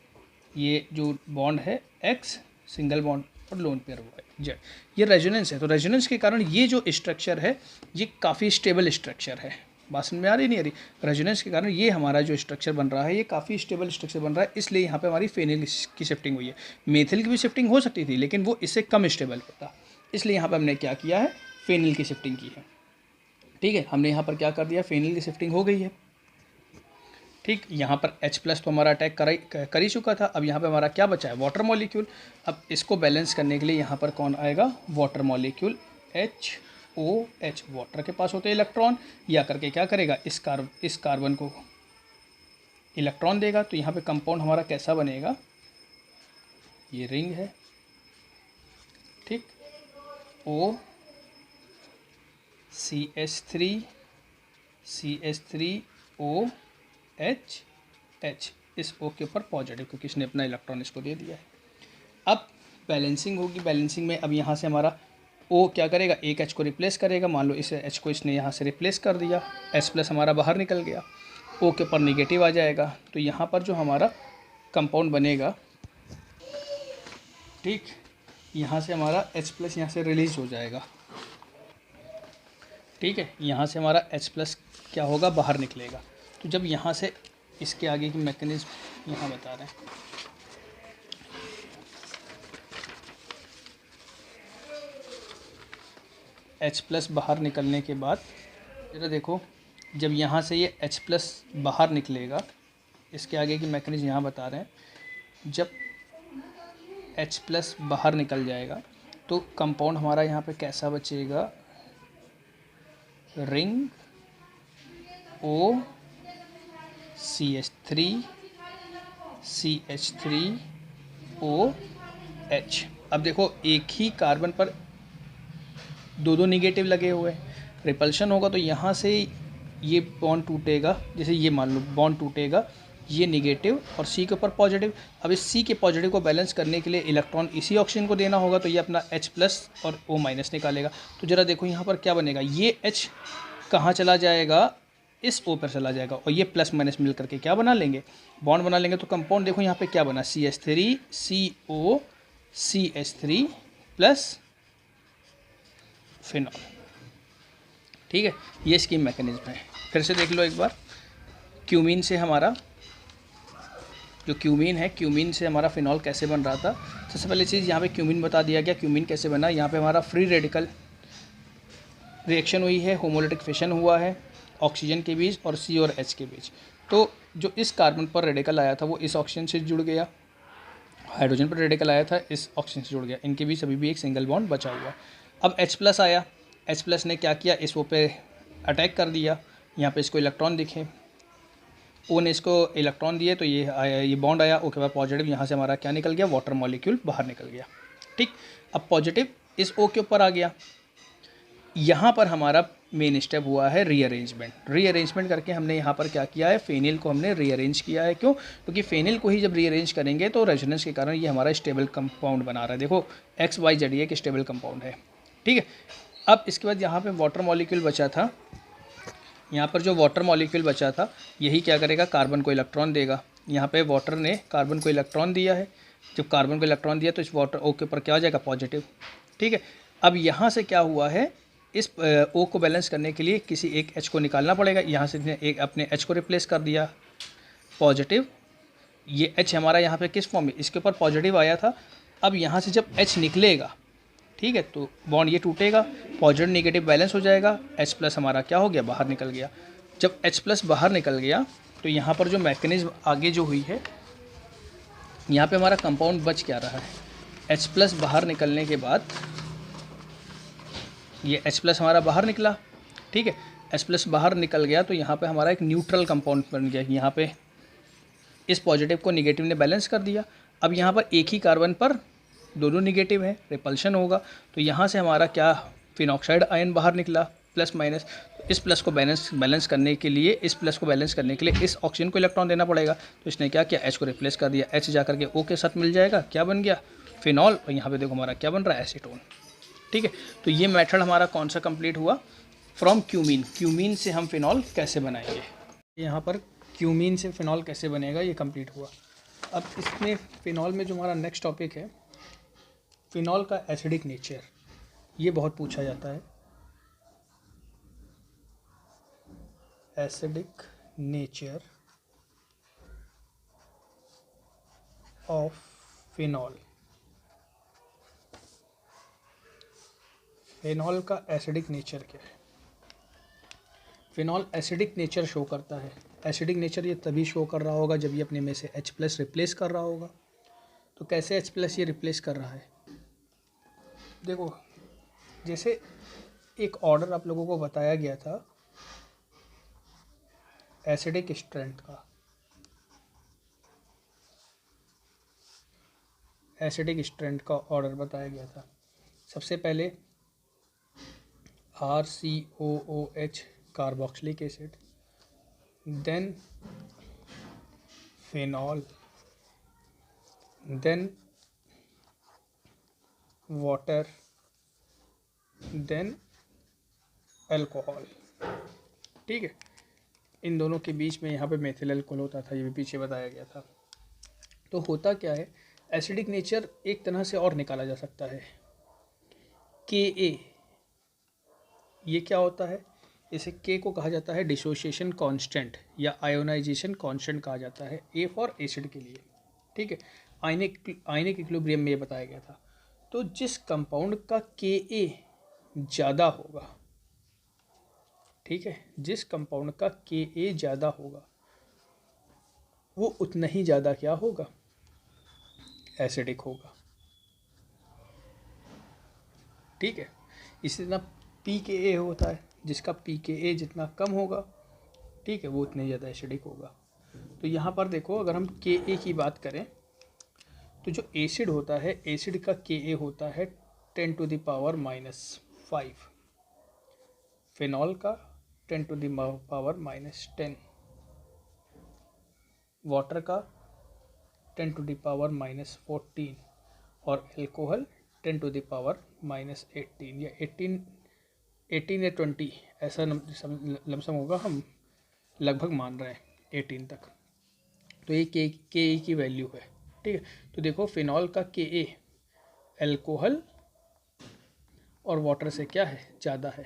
ये जो बॉन्ड है एक्स सिंगल बॉन्ड और लोन पेयर वाई जेड, ये रेजोनेंस है। तो रेजोनेंस के कारण ये जो स्ट्रक्चर है ये काफ़ी स्टेबल स्ट्रक्चर है। बात समझ में आ रही नहीं आ रही? रेजोनेंस के कारण ये हमारा जो स्ट्रक्चर बन रहा है ये काफ़ी स्टेबल स्ट्रक्चर बन रहा है, इसलिए यहाँ पे हमारी फेनिल की शिफ्टिंग हुई है। मेथिल की भी शिफ्टिंग हो सकती थी लेकिन वो इससे कम स्टेबल होता, इसलिए यहाँ पे हमने क्या किया है, फेनिल की शिफ्टिंग की है। ठीक है, हमने यहाँ पर क्या कर दिया, फेनिल की शिफ्टिंग हो गई है। ठीक, यहाँ पर H+ तो हमारा अटैक कर ही चुका था। अब यहाँ पे हमारा क्या बचा है, वाटर मॉलिक्यूल। अब इसको बैलेंस करने के लिए यहाँ पर कौन आएगा, वाटर मॉलिक्यूल HOH। वाटर के पास होते हैं इलेक्ट्रॉन, या करके क्या करेगा, इस कार्बन को इलेक्ट्रॉन देगा। तो यहाँ पे कंपाउंड हमारा कैसा बनेगा, ये रिंग है। ठीक, CH3OH, इस O के ऊपर पॉजिटिव, क्योंकि इसने अपना इलेक्ट्रॉन इसको दे दिया है। अब बैलेंसिंग होगी, बैलेंसिंग में अब यहाँ से हमारा O क्या करेगा, एक H को रिप्लेस करेगा। मान लो इस H को इसने यहाँ से रिप्लेस कर दिया, H+ हमारा बाहर निकल गया, O के ऊपर निगेटिव आ जाएगा। तो यहाँ पर जो हमारा कंपाउंड बनेगा, ठीक, यहाँ से हमारा H+ यहाँ से रिलीज हो जाएगा। ठीक है, यहाँ से हमारा H+ क्या होगा, बाहर निकलेगा। तो जब यहाँ से इसके आगे की मैकेनिज्म यहाँ बता रहे हैं। H+ बाहर निकलने के बाद जरा देखो, जब यहाँ से ये H+ बाहर निकलेगा, इसके आगे की मैकेनिज्म यहाँ बता रहे हैं। जब H+ बाहर निकल जाएगा तो कंपाउंड हमारा यहाँ पे कैसा बचेगा, रिंग O CH3OH। अब देखो एक ही कार्बन पर दो निगेटिव लगे हुए हैं, रिपल्शन होगा तो यहाँ से ये बॉन्ड टूटेगा। जैसे ये मान लो बॉन्ड टूटेगा, ये निगेटिव और C के ऊपर पॉजिटिव। अब इस C के पॉजिटिव को बैलेंस करने के लिए इलेक्ट्रॉन इसी ऑक्सीजन को देना होगा, तो ये अपना H+ और O- निकालेगा। तो ज़रा देखो यहाँ पर क्या बनेगा, ये H कहाँ चला जाएगा, इस O पर चला जाएगा, और ये +- मिल करके क्या बना लेंगे, बॉन्ड बना लेंगे। तो कंपाउंड देखो यहाँ पे क्या बना, CH3COCH3 प्लस फिनॉल। ठीक है, ये इसकी मैकेनिज्म है। फिर से देख लो एक बार, क्यूमीन से हमारा जो क्यूमीन है, क्यूमीन से हमारा फिनॉल कैसे बन रहा था। सबसे पहले चीज़ यहाँ पे क्यूमीन बता दिया गया, क्यूमीन कैसे बना। यहाँ पे हमारा फ्री रेडिकल रिएक्शन हुई है, होमोलिटिक फिशन हुआ है ऑक्सीजन के बीच और C और H के बीच। तो जो इस कार्बन पर रेडिकल आया था वो इस ऑक्सीजन से जुड़ गया, हाइड्रोजन पर रेडिकल आया था इस ऑक्सीजन से जुड़ गया, इनके बीच अभी भी एक सिंगल बॉन्ड बचा हुआ। अब H+ आया, H+ ने क्या किया, इस O पे अटैक कर दिया। यहाँ पे इसको इलेक्ट्रॉन दिखे, O ने इसको इलेक्ट्रॉन दिए तो ये आया, ये बॉन्ड आया, O के बाद पॉजिटिव, यहाँ से हमारा क्या निकल गया, वाटर मॉलिक्यूल बाहर निकल गया। ठीक, अब पॉजिटिव इस O के ऊपर आ गया। यहाँ पर हमारा मेन स्टेप हुआ है रीअरेंजमेंट करके हमने यहाँ पर क्या किया है, फेनिल को हमने रीअरेंज किया है। क्यों? क्योंकि फेनिल को ही जब रीअरेंज करेंगे तो रेजोनेंस के कारण ये हमारा स्टेबल कंपाउंड बना रहा है। देखो XYZ एक स्टेबल कंपाउंड है। ठीक है, अब इसके बाद यहाँ पे वाटर मॉलिक्यूल बचा था, यहाँ पर जो वाटर मॉलिक्यूल बचा था यही क्या करेगा, कार्बन को इलेक्ट्रॉन देगा। यहाँ पे वाटर ने कार्बन को इलेक्ट्रॉन दिया है, जब कार्बन को इलेक्ट्रॉन दिया तो इस वाटर O के ऊपर क्या हो जाएगा, पॉजिटिव। ठीक है, अब यहाँ से क्या हुआ है, इस O को बैलेंस करने के लिए किसी एक H को निकालना पड़ेगा। यहाँ से एक अपने H को रिप्लेस कर दिया, पॉजिटिव। ये H हमारा यहाँ पे किस फॉर्म में, इसके ऊपर पॉजिटिव आया था। अब यहाँ से जब H निकलेगा, ठीक है, तो बॉन्ड ये टूटेगा, पॉजिटिव निगेटिव बैलेंस हो जाएगा, H+ हमारा क्या हो गया, बाहर निकल गया। जब H+ बाहर निकल गया तो यहाँ पर जो मैकेनिज्म आगे जो हुई है, यहाँ पे हमारा कंपाउंड बच क्या रहा है, H+ बाहर निकलने के बाद ये H+ हमारा बाहर निकला। ठीक है, H+ बाहर निकल गया तो यहाँ पे हमारा एक न्यूट्रल कंपाउंड बन गया। यहाँ पे इस पॉजिटिव को निगेटिव ने बैलेंस कर दिया। अब यहाँ पर एक ही कार्बन पर दोनों निगेटिव है, रिपल्शन होगा, तो यहाँ से हमारा क्या, फिनॉक्साइड आयन बाहर निकला, +- तो इस प्लस को बैलेंस करने के लिए इस ऑक्सीजन को इलेक्ट्रॉन देना पड़ेगा। तो इसने क्या किया, H को रिप्लेस कर दिया, H जा करके O के साथ मिल जाएगा, क्या बन गया, फिनॉल, और यहाँ पे देखो हमारा क्या बन रहा है, एसीटोन। ठीक है, तो ये मेथड हमारा कौन सा कंप्लीट हुआ, फ्रॉम क्यूमीन। क्यूमीन से हम फिनॉल कैसे बनाएंगे, यहाँ पर क्यूमीन से फिनॉल कैसे बनेगा ये कंप्लीट हुआ। अब इसमें फिनॉल में जो हमारा नेक्स्ट टॉपिक है, फिनॉल का एसिडिक नेचर, ये बहुत पूछा जाता है। Acidic nature of phenol. Phenol का एसिडिक नेचर क्या है। फिनॉल एसिडिक नेचर शो करता है। एसिडिक नेचर ये तभी शो कर रहा होगा जब ये अपने में से H+ रिप्लेस कर रहा होगा। तो कैसे H+ ये रिप्लेस कर रहा है, देखो जैसे एक ऑर्डर आप लोगों को बताया गया था एसिडिक स्ट्रेंथ का, एसिडिक स्ट्रेंथ का ऑर्डर बताया गया था। सबसे पहले RCOOH carboxylic acid, then phenol, then water, then alcohol. ठीक है, इन दोनों के बीच में यहाँ पे मेथिल अल्कोहल होता था, ये भी पीछे बताया गया था। तो होता क्या है, एसिडिक नेचर एक तरह से और निकाला जा सकता है, Ka। ये क्या होता है, इसे K को कहा जाता है डिसोसिएशन कांस्टेंट या आयोनाइजेशन कांस्टेंट कहा जाता है, A फॉर एसिड के लिए। ठीक है, आयनिक इक्विलिब्रियम में ये बताया गया था। तो जिस कंपाउंड का Ka ज़्यादा होगा, ठीक है, जिस कंपाउंड का Ka ज़्यादा होगा वो उतना ही ज़्यादा क्या होगा, एसिडिक होगा। ठीक है, इसी तरह pKa होता है, जिसका pKa जितना कम होगा, ठीक है, वो उतने ज़्यादा एसिडिक होगा। तो यहाँ पर देखो अगर हम Ka की बात करें तो जो एसिड होता है, एसिड का Ka होता है 10⁻⁻5, फिनॉल का 10⁻⁻10, वाटर का 10⁻⁻14 और अल्कोहल 10⁻⁻18 या 18 या 20 ऐसा लमसम होगा, हम लगभग मान रहे हैं 18 तक। तो ये के की वैल्यू है। ठीक है, तो देखो फिनॉल का Ka अल्कोहल और वाटर से क्या है, ज़्यादा है।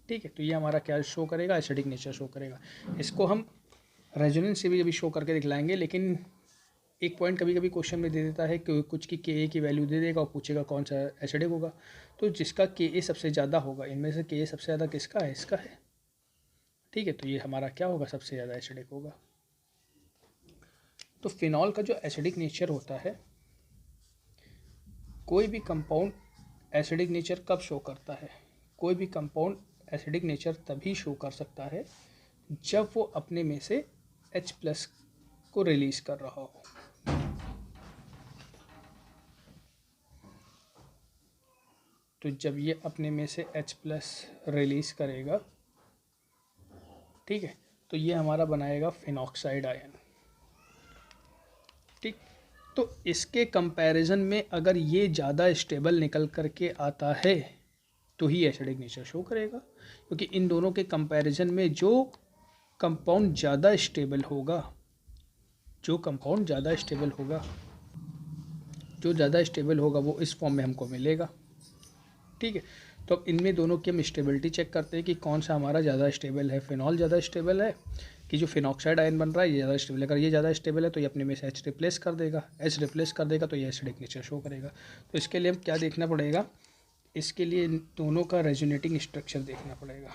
ठीक है, तो ये हमारा क्या शो करेगा, एसिडिक नेचर शो करेगा। इसको हम रेजोनेंस से भी अभी शो करके दिखलाएंगे, लेकिन एक पॉइंट कभी कभी क्वेश्चन में दे देता है कि कुछ की Ka की वैल्यू दे देगा और पूछेगा कौन सा एसिडिक होगा। तो जिसका Ka सबसे ज़्यादा होगा, इनमें से Ka सबसे ज़्यादा किसका है, इसका है। ठीक है, तो ये हमारा क्या होगा, सबसे ज़्यादा एसिडिक होगा। तो फिनॉल का जो एसिडिक नेचर होता है, कोई भी कंपाउंड एसिडिक नेचर कब शो करता है, कोई भी कंपाउंड एसिडिक नेचर तभी शो कर सकता है जब वो अपने में से H+ को रिलीज़ कर रहा हो। तो जब ये अपने में से H+ रिलीज़ करेगा, ठीक है, तो ये हमारा बनाएगा फिनॉक्साइड आयन। ठीक, तो इसके कंपैरिजन में अगर ये ज़्यादा स्टेबल निकल करके आता है तो ही एसिडिक नेचर शो करेगा, क्योंकि इन दोनों के कंपैरिजन में जो कंपाउंड ज़्यादा स्टेबल होगा, जो कंपाउंड ज़्यादा स्टेबल होगा, जो ज़्यादा स्टेबल होगा वो इस फॉर्म में हमको मिलेगा। ठीक है, तो अब इनमें दोनों की हम स्टेबिलिटी चेक करते हैं कि कौन सा हमारा ज़्यादा स्टेबल है। फिनॉल ज़्यादा स्टेबल है कि जो फिनॉक्साइड आयन बन रहा है ये ज़्यादा स्टेबल है। अगर ये ज़्यादा स्टेबल है तो ये अपने में से H रिप्लेस कर देगा, H रिप्लेस कर देगा तो ये एसिडिक नेचर शो करेगा। तो इसके लिए हम क्या देखना पड़ेगा, इसके लिए इन दोनों का रेजोनेटिंग स्ट्रक्चर देखना पड़ेगा।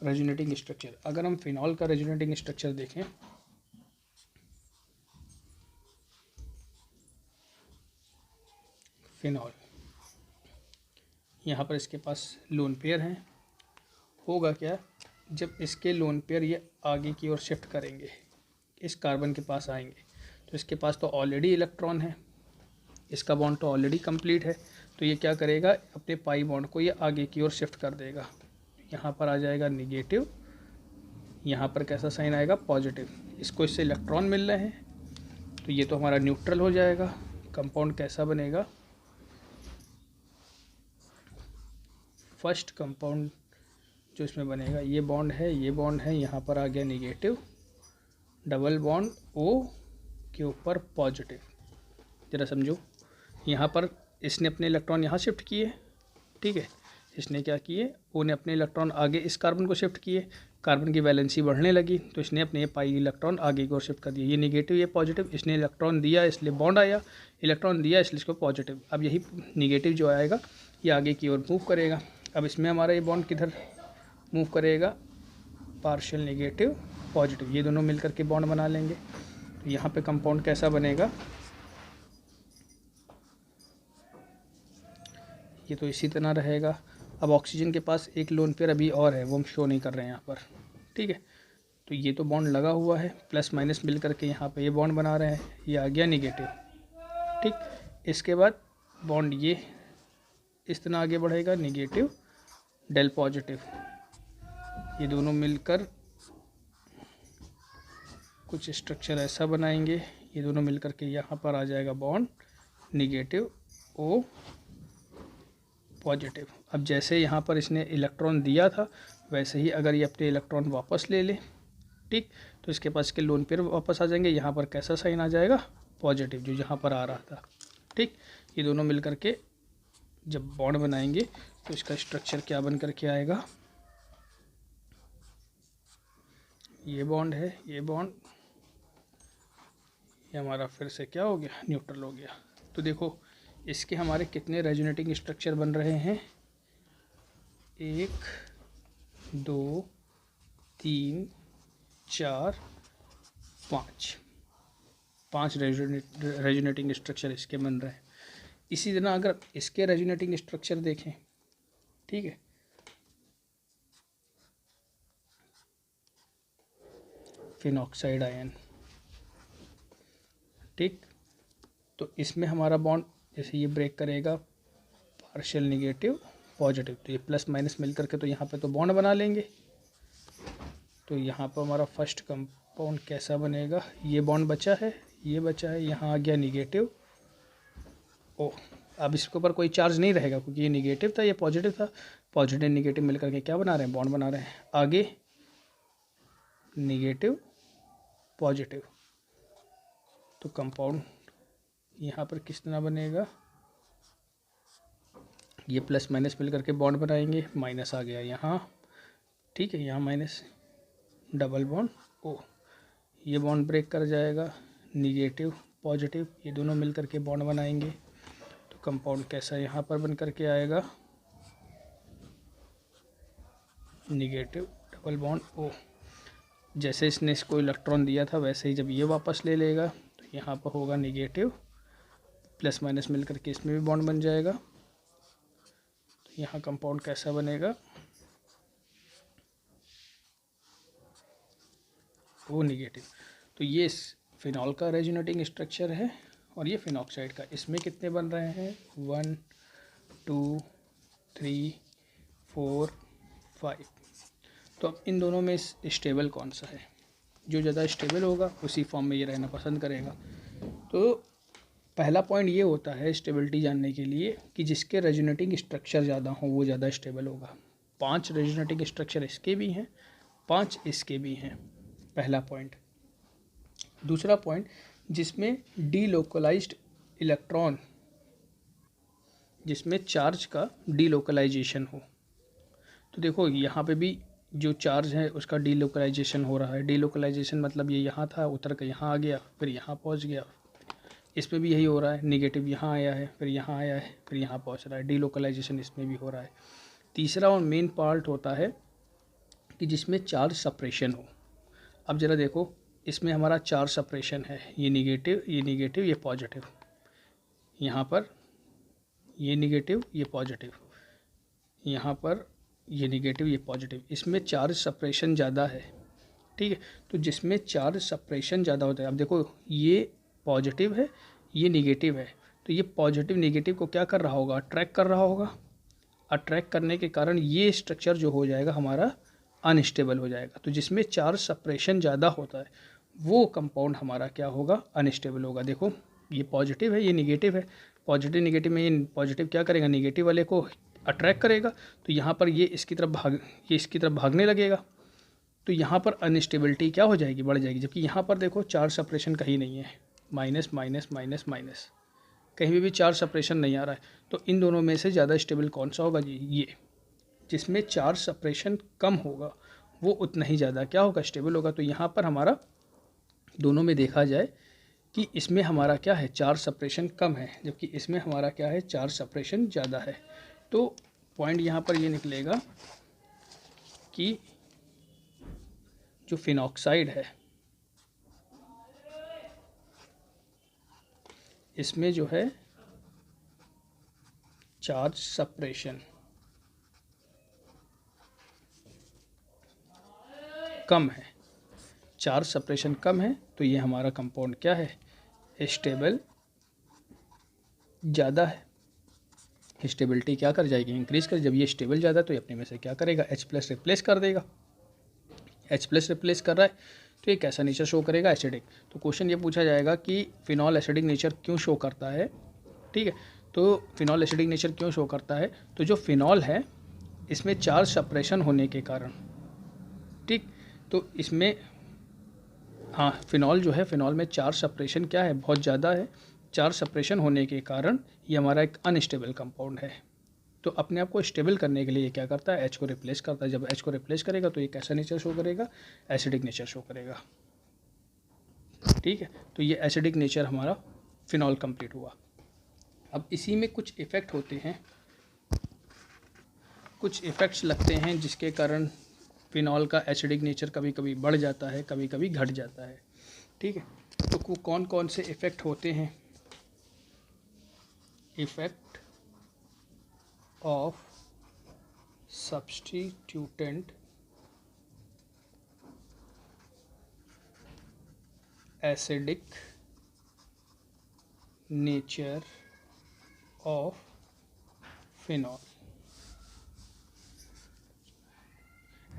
रेजोनेटिंग स्ट्रक्चर, अगर हम फिनॉल का रेजोनेटिंग स्ट्रक्चर देखें, फिनॉल यहाँ पर इसके पास लोन पेयर हैं, होगा क्या, जब इसके लोन पेयर ये आगे की ओर शिफ्ट करेंगे, इस कार्बन के पास आएंगे, तो इसके पास तो ऑलरेडी इलेक्ट्रॉन है, इसका बॉन्ड तो ऑलरेडी कंप्लीट है, तो ये क्या करेगा, अपने पाई बॉन्ड को ये आगे की ओर शिफ्ट कर देगा। यहाँ पर आ जाएगा निगेटिव, यहाँ पर कैसा साइन आएगा, पॉजिटिव। इसको इससे इलेक्ट्रॉन मिल रहे हैं तो ये तो हमारा न्यूट्रल हो जाएगा, कंपाउंड कैसा बनेगा, फर्स्ट कंपाउंड जो इसमें बनेगा, ये बॉन्ड है, यहाँ पर आ गया निगेटिव, डबल बॉन्ड O के ऊपर पॉजिटिव। ज़रा समझो, यहाँ पर इसने अपने इलेक्ट्रॉन यहाँ शिफ्ट किए, ठीक है, इसने क्या किए, O ने अपने इलेक्ट्रॉन आगे इस कार्बन को शिफ्ट किए, कार्बन की वैलेंसी बढ़ने लगी तो इसने अपने पाई इलेक्ट्रॉन आगे की ओर शिफ्ट कर दिए। ये निगेटिव ये पॉजिटिव, इसने इलेक्ट्रॉन दिया इसलिए बॉन्ड आया, इलेक्ट्रॉन दिया इसलिए इसको पॉजिटिव। अब यही निगेटिव जो आएगा ये आगे की ओर मूव करेगा। अब इसमें हमारा ये बॉन्ड किधर मूव करेगा, पार्शियल निगेटिव पॉजिटिव, ये दोनों मिलकर के बॉन्ड बना लेंगे। तो यहाँ पे कंपाउंड कैसा बनेगा, ये तो इसी तरह रहेगा। अब ऑक्सीजन के पास एक लोन पेयर अभी और है, वो हम शो नहीं कर रहे हैं यहाँ पर, ठीक है। तो ये तो बॉन्ड लगा हुआ है, प्लस माइनस मिल करके यहाँ पे ये बॉन्ड बना रहे हैं, ये आ गया निगेटिव, ठीक। इसके बाद बॉन्ड ये इस तरह आगे बढ़ेगा, निगेटिव डेल पॉजिटिव, ये दोनों मिलकर कुछ स्ट्रक्चर ऐसा बनाएंगे, ये दोनों मिलकर के यहाँ पर आ जाएगा बॉन्ड निगेटिव O पॉजिटिव। अब जैसे यहाँ पर इसने इलेक्ट्रॉन दिया था वैसे ही अगर ये अपने इलेक्ट्रॉन वापस ले ले, ठीक, तो इसके पास के लोन पेयर वापस आ जाएंगे, यहाँ पर कैसा साइन आ जाएगा, पॉजिटिव, जो यहाँ पर आ रहा था, ठीक। ये दोनों मिलकर के जब बॉन्ड बनाएंगे तो इसका स्ट्रक्चर क्या बन करके आएगा, ये बॉन्ड है, ये बॉन्ड, ये हमारा फिर से क्या हो गया, न्यूट्रल हो गया। तो देखो इसके हमारे कितने रेजोनेटिंग स्ट्रक्चर बन रहे हैं, 1 2 3 4 5 रेजोनेटिंग स्ट्रक्चर इसके बन रहे हैं। इसी तरह अगर इसके रेजोनेटिंग स्ट्रक्चर देखें, ठीक है, फिनॉक्साइड आयन, ठीक, तो इसमें हमारा बॉन्ड जैसे ये ब्रेक करेगा, पार्शियल निगेटिव पॉजिटिव, तो ये प्लस माइनस मिल करके तो यहाँ पे तो बॉन्ड बना लेंगे। तो यहाँ पर हमारा फर्स्ट कंपाउंड कैसा बनेगा, ये बॉन्ड बचा है, ये बचा है, यहाँ आ गया निगेटिव O। अब इसके ऊपर कोई चार्ज नहीं रहेगा क्योंकि ये निगेटिव था, ये पॉजिटिव था, पॉजिटिव निगेटिव मिल करके क्या बना रहे हैं, बॉन्ड बना रहे हैं। आगे निगेटिव पॉजिटिव, तो कंपाउंड यहाँ पर किस तरह बनेगा, ये प्लस माइनस मिल करके बॉन्ड बनाएंगे, माइनस आ गया यहाँ, ठीक है, यहाँ माइनस, डबल बॉन्ड O, ये बॉन्ड ब्रेक कर जाएगा, निगेटिव पॉजिटिव, ये दोनों मिल करके बॉन्ड बनाएंगे। तो कंपाउंड कैसा यहाँ पर बन करके आएगा, निगेटिव डबल बॉन्ड O। जैसे इसने इसको इलेक्ट्रॉन दिया था वैसे ही जब ये वापस ले लेगा तो यहाँ पर होगा निगेटिव, प्लस माइनस मिल करके इसमें भी बॉन्ड बन जाएगा। तो यहाँ कंपाउंड कैसा बनेगा, O निगेटिव। तो ये फिनॉल का रेजोनेटिंग स्ट्रक्चर है और ये फिनॉक्साइड का। इसमें कितने बन रहे हैं, 1 2 3 4 5। तो अब इन दोनों में स्टेबल कौन सा है, जो ज़्यादा स्टेबल होगा उसी फॉर्म में ये रहना पसंद करेगा। तो पहला पॉइंट ये होता है स्टेबिलिटी जानने के लिए कि जिसके रेजोनेटिंग स्ट्रक्चर ज़्यादा हो वो ज़्यादा स्टेबल होगा। 5 रेजोनेटिंग स्ट्रक्चर इसके भी हैं, 5 इसके भी हैं, पहला पॉइंट। दूसरा पॉइंट, जिसमें डीलोकलाइज्ड इलेक्ट्रॉन, जिसमें चार्ज का डीलोकलाइजेशन हो। तो देखो यहाँ पे भी जो चार्ज है उसका डीलोकलाइजेशन हो रहा है। डीलोकलाइजेशन मतलब ये यहाँ था, उतर कर यहाँ आ गया, फिर यहाँ पहुँच गया। इसमें भी यही हो रहा है, निगेटिव यहाँ आया है, फिर यहाँ आया है, फिर यहाँ पहुँच रहा है। डीलोकलाइजेशन इसमें भी हो रहा है। तीसरा और मेन पार्ट होता है कि जिसमें चार्ज सप्रेशन हो। अब ज़रा देखो, इसमें हमारा चार्ज सप्रेशन है, ये निगेटिव, ये निगेटिव, ये पॉजिटिव, यहाँ पर ये निगेटिव, ये पॉजिटिव, यहाँ पर ये निगेटिव, ये पॉजिटिव। इसमें चार्ज सप्रेशन ज़्यादा है, ठीक है। तो जिसमें चार्ज सप्रेशन ज़्यादा होता है, अब देखो ये पॉजिटिव है, ये निगेटिव है, तो ये पॉजिटिव निगेटिव को क्या कर रहा होगा, अट्रैक्ट कर रहा होगा। अट्रैक्ट करने के कारण ये स्ट्रक्चर जो हो जाएगा हमारा अनस्टेबल हो जाएगा। तो जिसमें चार्ज सप्रेशन ज़्यादा होता है वो कंपाउंड हमारा क्या होगा, अनस्टेबल होगा। देखो ये पॉजिटिव है, ये निगेटिव है। पॉजिटिव निगेटिव में ये पॉजिटिव क्या करेगा, निगेटिव वाले को अट्रैक्ट करेगा, तो यहाँ पर ये इसकी तरफ भागने लगेगा, तो यहाँ पर अनस्टेबिलिटी क्या हो जाएगी, बढ़ जाएगी। जबकि यहाँ पर देखो चार्ज सेपरेशन कहीं नहीं है, माइनस माइनस माइनस माइनस, कहीं भी चार्ज सेपरेशन नहीं आ रहा है। तो इन दोनों में से ज़्यादा स्टेबल कौन सा होगा जी, ये, जिसमें चार्ज सेपरेशन कम होगा वो उतना ही ज़्यादा क्या होगा, स्टेबल होगा। तो यहाँ पर हमारा दोनों में देखा जाए कि इसमें हमारा क्या है, चार्ज सेपरेशन कम है, जबकि इसमें हमारा क्या है, चार्ज सेपरेशन ज़्यादा है। तो पॉइंट यहाँ पर ये निकलेगा कि जो फिनॉक्साइड है इसमें जो है चार्ज सेपरेशन कम है, चार्ज सेपरेशन कम है, तो ये हमारा कंपाउंड क्या है, स्टेबल ज़्यादा है। स्टेबिलिटी क्या कर जाएगी, इंक्रीज कर। जब ये स्टेबल ज़्यादा तो ये अपने में से क्या करेगा, H+ रिप्लेस कर देगा। H+ रिप्लेस कर रहा है तो ये कैसा नेचर शो करेगा, एसिडिक। तो क्वेश्चन ये पूछा जाएगा कि फिनॉल एसिडिक नेचर क्यों शो करता है, ठीक है। तो फिनॉल एसिडिक नेचर क्यों शो करता है, तो जो फिनॉल है इसमें चार्ज सेपरेशन होने के कारण, ठीक, तो इसमें हाँ फिनॉल जो है, फिनॉल में चार्ज सेपरेशन क्या है, बहुत ज़्यादा है। चार्ज सेपरेशन होने के कारण ये हमारा एक अनस्टेबल कंपाउंड है। तो अपने आप को स्टेबल करने के लिए ये क्या करता है, H को रिप्लेस करता है। जब H को रिप्लेस करेगा तो ये कैसा नेचर शो करेगा, एसिडिक नेचर शो करेगा, ठीक है। तो ये एसिडिक नेचर हमारा फिनॉल कंप्लीट हुआ। अब इसी में कुछ इफ़ेक्ट होते हैं, कुछ इफ़ेक्ट्स लगते हैं जिसके कारण फिनॉल का एसिडिक नेचर कभी कभी बढ़ जाता है, कभी कभी घट जाता है, ठीक है। तो कौन कौन से इफ़ेक्ट होते हैं, effect of substituent acidic nature of phenol.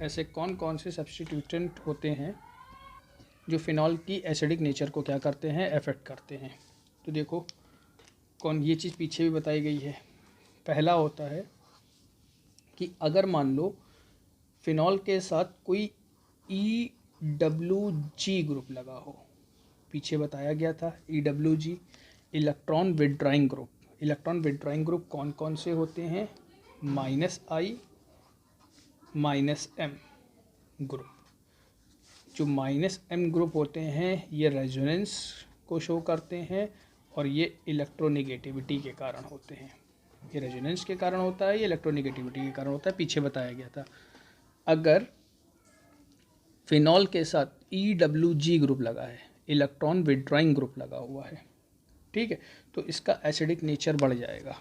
ऐसे कौन कौन से सब्स्टिट्यूटेंट होते हैं जो फिनॉल की एसिडिक नेचर को क्या करते हैं, अफेक्ट करते हैं। तो देखो कौन, ये चीज़ पीछे भी बताई गई है। पहला होता है कि अगर मान लो फिनॉल के साथ कोई EWG ग्रुप लगा हो, पीछे बताया गया था EWG, electron withdrawing group. Electron withdrawing group कौन कौन से होते हैं, -I -M ग्रुप। जो -M ग्रुप होते हैं ये रेजोनेंस को शो करते हैं और ये इलेक्ट्रोनेगेटिविटी के कारण होते हैं। ये रेजोनेंस के कारण होता है, ये इलेक्ट्रोनेगेटिविटी के कारण होता है, पीछे बताया गया था। अगर फिनॉल के साथ EWG ग्रुप लगा है, इलेक्ट्रॉन विड्रॉइंग ग्रुप लगा हुआ है, ठीक है, तो इसका एसिडिक नेचर बढ़ जाएगा,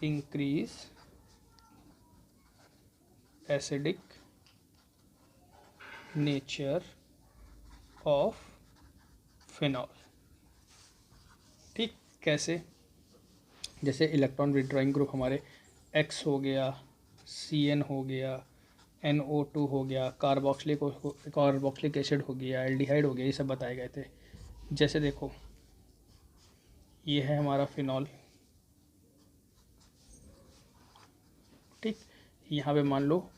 increase acidic nature of phenol, ठीक। कैसे, जैसे इलेक्ट्रॉन विड्रॉइंग ग्रुप हमारे X हो गया, CN हो गया, NO2 हो गया, कार्बोक्सिलिक एसिड हो गया, एल्डिहाइड हो गया, ये सब बताए गए थे। जैसे देखो ये है हमारा फिनॉल, ठीक, यहाँ पे मान लो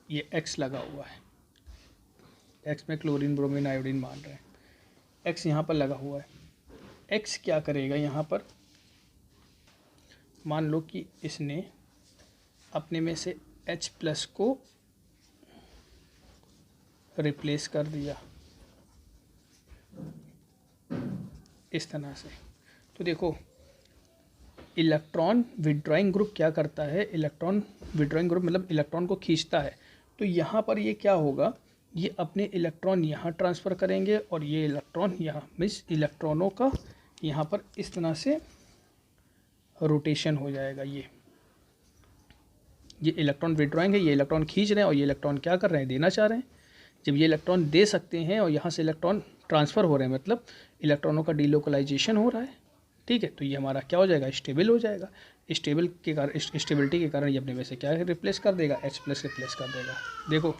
ये X लगा हुआ है, X में क्लोरीन ब्रोमीन आयोडीन मान रहे हैं, X यहाँ पर लगा हुआ है। X क्या करेगा, यहाँ पर मान लो कि इसने अपने में से H+ को रिप्लेस कर दिया इस तरह से। तो देखो इलेक्ट्रॉन विड्रॉइंग ग्रुप क्या करता है, इलेक्ट्रॉन विड्रॉइंग ग्रुप मतलब इलेक्ट्रॉन को खींचता है। तो यहाँ पर ये क्या होगा, ये अपने इलेक्ट्रॉन यहाँ ट्रांसफ़र करेंगे और ये इलेक्ट्रॉन यहाँ, मीन्स इलेक्ट्रॉनों का यहाँ पर इस तरह से रोटेशन हो जाएगा। ये इलेक्ट्रॉन विड्रॉइंग है, ये इलेक्ट्रॉन खींच रहे हैं और ये इलेक्ट्रॉन क्या कर रहे हैं, देना चाह रहे हैं। जब ये इलेक्ट्रॉन दे सकते हैं और यहाँ से इलेक्ट्रॉन ट्रांसफ़र हो रहे हैं, मतलब इलेक्ट्रॉनों का डीलोकलाइजेशन हो रहा है, ठीक है। तो ये हमारा क्या हो जाएगा, स्टेबल हो जाएगा। स्टेबिलिटी के कारण ये अपने में से क्या रिप्लेस कर देगा, H+ रिप्लेस कर देगा। देखो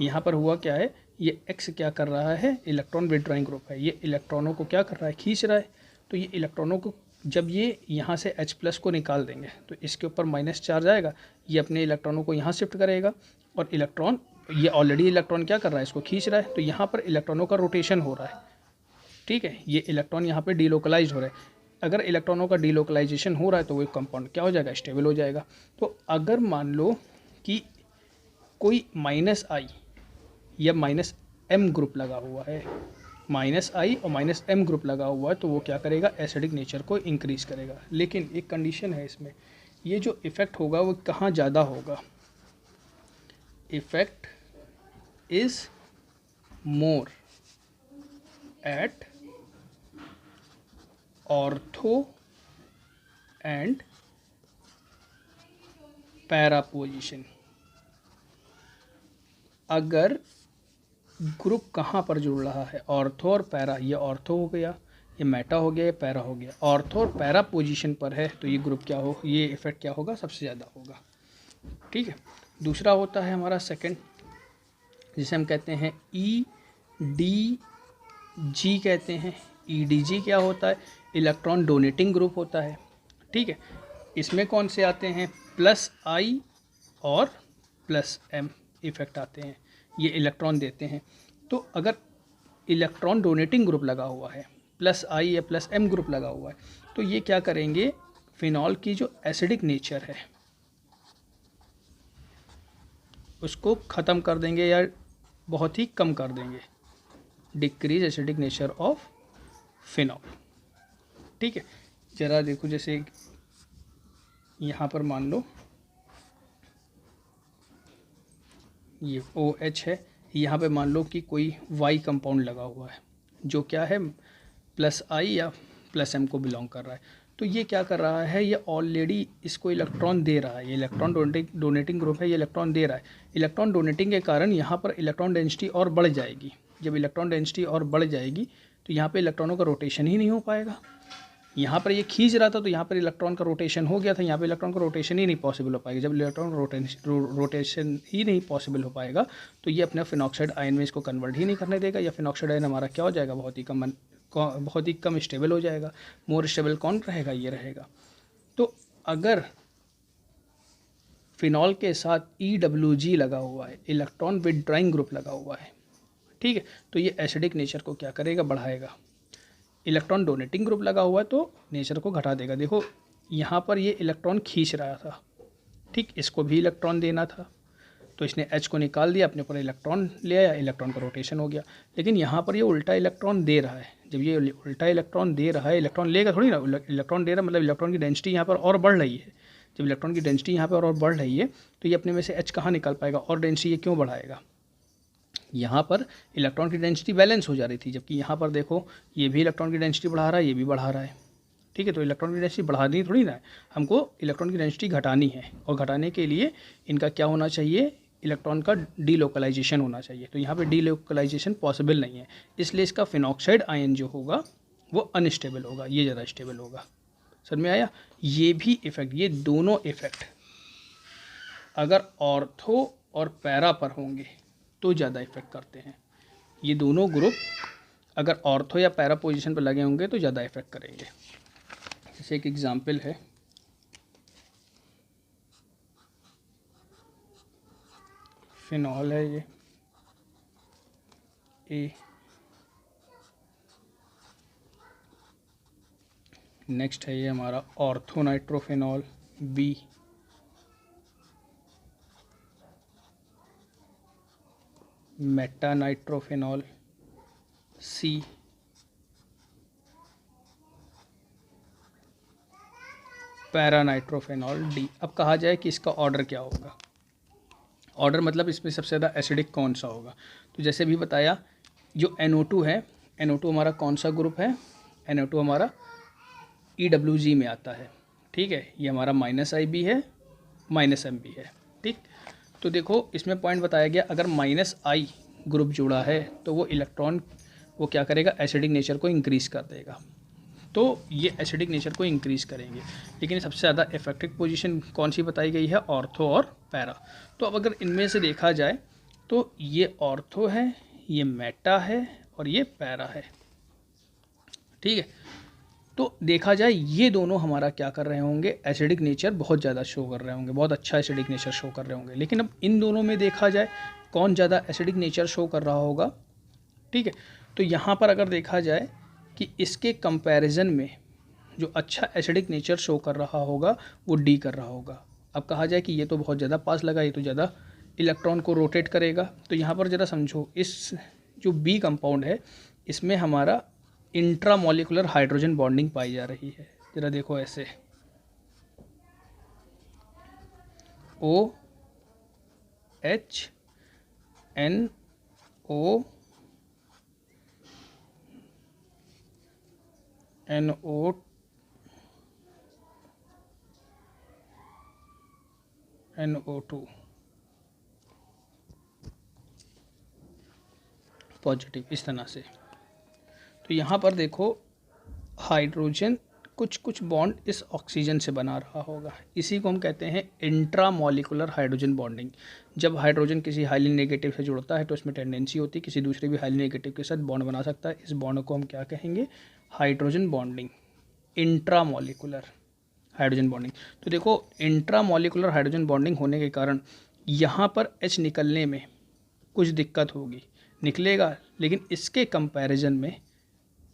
यहाँ पर हुआ क्या है, ये X क्या कर रहा है, इलेक्ट्रॉन विथड्रॉइंग ग्रुप है, ये इलेक्ट्रॉनों को क्या कर रहा है, खींच रहा है। तो ये इलेक्ट्रॉनों को जब ये यहाँ से H+ को निकाल देंगे तो इसके ऊपर माइनस चार्ज आएगा, ये अपने इलेक्ट्रॉनों को यहाँ शिफ्ट करेगा और इलेक्ट्रॉन, ये ऑलरेडी इलेक्ट्रॉन क्या कर रहा है, इसको खींच रहा है, तो यहाँ पर इलेक्ट्रॉनों का रोटेशन हो रहा है। ठीक है, ये इलेक्ट्रॉन यहाँ पे डीलोकलाइज हो रहा है। अगर इलेक्ट्रॉनों का डीलोकलाइजेशन हो रहा है तो वो कंपाउंड क्या हो जाएगा, स्टेबल हो जाएगा। तो अगर मान लो कि कोई -I या -M ग्रुप लगा हुआ है, -I और -M ग्रुप लगा हुआ है, तो वो क्या करेगा, एसिडिक नेचर को इंक्रीज करेगा। लेकिन एक कंडीशन है इसमें, ये जो इफ़ेक्ट होगा वो कहाँ ज़्यादा होगा, effect is more at ortho and para position. अगर ग्रुप कहाँ पर जुड़ रहा है, ऑर्थो और पैरा, ये ऑर्थो हो गया, ये मेटा हो गया, ये पैरा हो गया, ऑर्थो और पैरा पोजीशन पर है, तो ये ग्रुप क्या हो, ये इफेक्ट क्या होगा, सबसे ज़्यादा होगा। ठीक है, दूसरा होता है हमारा सेकंड, जिसे हम कहते हैं EDG कहते हैं। EDG क्या होता है, इलेक्ट्रॉन डोनेटिंग ग्रुप होता है। ठीक है, इसमें कौन से आते हैं, +I और +M इफेक्ट आते हैं, ये इलेक्ट्रॉन देते हैं। तो अगर इलेक्ट्रॉन डोनेटिंग ग्रुप लगा हुआ है, +I या +M ग्रुप लगा हुआ है, तो ये क्या करेंगे, फिनॉल की जो एसिडिक नेचर है उसको ख़त्म कर देंगे या बहुत ही कम कर देंगे, decrease acidic nature of phenol. ठीक है, ज़रा देखो, जैसे यहाँ पर मान लो ये OH है, यहाँ पे मान लो कि कोई Y कंपाउंड लगा हुआ है जो क्या है, +I या +M को बिलोंग कर रहा है। तो ये क्या कर रहा है, ये ऑलरेडी इसको इलेक्ट्रॉन दे रहा है, ये इलेक्ट्रॉन डोनेटिंग ग्रुप है, ये इलेक्ट्रॉन दे रहा है। इलेक्ट्रॉन डोनेटिंग के कारण यहाँ पर इलेक्ट्रॉन डेंसिटी और बढ़ जाएगी। जब इलेक्ट्रॉन डेंसिटी और बढ़ जाएगी तो यहाँ पे इलेक्ट्रॉनों का रोटेशन ही नहीं हो पाएगा। यहाँ पर ये खींच रहा था तो यहाँ पर इलेक्ट्रॉन का रोटेशन हो गया था, यहाँ पे इलेक्ट्रॉन का रोटेशन ही नहीं पॉसिबल हो पाएगा। जब इलेक्ट्रॉन रोटेशन ही नहीं पॉसिबल हो पाएगा तो ये अपने फिनॉक्साइड आयन में इसको कन्वर्ट ही नहीं करने देगा, या फिनॉक्साइड आयन हमारा क्या हो जाएगा, बहुत ही कम स्टेबल हो जाएगा। मोर स्टेबल कौन रहेगा, ये रहेगा। तो अगर फिनॉल के साथ EWG लगा हुआ है, इलेक्ट्रॉन विथड्रॉइंग ग्रुप लगा हुआ है, ठीक है, तो ये एसिडिक नेचर को क्या करेगा, बढ़ाएगा। इलेक्ट्रॉन डोनेटिंग ग्रुप लगा हुआ है तो नेचर को घटा देगा। देखो यहाँ पर ये इलेक्ट्रॉन खींच रहा था, ठीक, इसको भी इलेक्ट्रॉन देना था तो इसने H को निकाल दिया, अपने ऊपर इलेक्ट्रॉन ले आया, इलेक्ट्रॉन का रोटेशन हो गया। लेकिन यहाँ पर ये उल्टा इलेक्ट्रॉन दे रहा है। जब ये उल्टा इलेक्ट्रॉन दे रहा है, इलेक्ट्रॉन लेगा थोड़ी ना, इलेक्ट्रॉन दे रहा मतलब इलेक्ट्रॉन की डेंसिटी यहाँ पर और बढ़ रही है। जब इलेक्ट्रॉन की डेंसिटी यहाँ पर और बढ़ रही है तो ये अपने में से H कहाँ निकाल पाएगा, और डेंसिटी ये क्यों बढ़ाएगा। यहाँ पर इलेक्ट्रॉन की डेंसिटी बैलेंस हो जा रही थी, जबकि यहाँ पर देखो ये भी इलेक्ट्रॉन की डेंसिटी बढ़ा रहा है, ये भी बढ़ा रहा है। ठीक है, तो इलेक्ट्रॉन की डेंसिटी बढ़ानी थोड़ी ना है, हमको इलेक्ट्रॉन की डेंसिटी घटानी है, और घटाने के लिए इनका क्या होना चाहिए, इलेक्ट्रॉन का डीलोकलाइजेशन होना चाहिए। तो यहाँ पे डीलोकलाइजेशन पॉसिबल नहीं है, इसलिए इसका फिनॉक्साइड आयन जो होगा वो अनस्टेबल होगा, ये ज़्यादा स्टेबल होगा। समझ में आया। ये भी इफेक्ट, ये दोनों इफेक्ट अगर ऑर्थो और पैरा पर होंगे तो ज़्यादा इफेक्ट करते हैं। ये दोनों ग्रुप अगर ऑर्थो या पैरा पोजीशन पर लगे होंगे तो ज़्यादा इफेक्ट करेंगे। जैसे एक एग्जांपल है, फिनॉल है ये ए, नेक्स्ट है ये हमारा ortho nitrophenol B, meta nitrophenol C, para nitrophenol D. अब कहा जाए कि इसका ऑर्डर क्या होगा, ऑर्डर मतलब इसमें सबसे ज़्यादा एसिडिक कौन सा होगा। तो जैसे भी बताया, जो NO2 है, NO2 हमारा कौन सा ग्रुप है, NO2 हमारा EWG में आता है। ठीक है, ये हमारा -I भी है, -M भी है। ठीक, तो देखो इसमें पॉइंट बताया गया, अगर -I ग्रुप जुड़ा है तो वो इलेक्ट्रॉन वो क्या करेगा, एसिडिक नेचर को इंक्रीज कर देगा। तो ये एसिडिक नेचर को इंक्रीज करेंगे। लेकिन सबसे ज़्यादा इफेक्टिव पोजीशन कौन सी बताई गई है, ऑर्थो और पैरा। तो अब अगर इनमें से देखा जाए तो ये ऑर्थो है, ये मेटा है और ये पैरा है, ठीक है। तो देखा जाए ये दोनों हमारा क्या कर रहे होंगे, एसिडिक नेचर बहुत ज़्यादा शो कर रहे होंगे, बहुत अच्छा एसिडिक नेचर शो कर रहे होंगे। लेकिन अब इन दोनों में देखा जाए कौन ज़्यादा एसिडिक नेचर शो कर रहा होगा, ठीक है। तो यहाँ पर अगर देखा जाए कि इसके कंपैरिजन में जो अच्छा एसिडिक नेचर शो कर रहा होगा वो डी कर रहा होगा। अब कहा जाए कि ये तो बहुत ज़्यादा पास लगा, ये तो ज़्यादा इलेक्ट्रॉन को रोटेट करेगा, तो यहाँ पर ज़रा समझो, इस जो बी कंपाउंड है इसमें हमारा इंट्रामॉलिकुलर हाइड्रोजन बॉन्डिंग पाई जा रही है। ज़रा देखो ऐसे OH NO NO2 पॉजिटिव, इस तरह से। तो यहाँ पर देखो हाइड्रोजन कुछ कुछ बॉन्ड इस ऑक्सीजन से बना रहा होगा, इसी को हम कहते हैं इंट्रामॉलिकुलर हाइड्रोजन बॉन्डिंग। जब हाइड्रोजन किसी हाईली नेगेटिव से जुड़ता है तो इसमें टेंडेंसी होती है किसी दूसरे भी हाईली नेगेटिव के साथ बॉन्ड बना सकता है। इस बॉन्ड को हम क्या कहेंगे, हाइड्रोजन बॉन्डिंग, इंट्रामॉलिकुलर हाइड्रोजन बॉन्डिंग। तो देखो इंट्रामॉलिकुलर हाइड्रोजन बॉन्डिंग होने के कारण यहाँ पर H निकलने में कुछ दिक्कत होगी, निकलेगा, लेकिन इसके कंपैरिजन में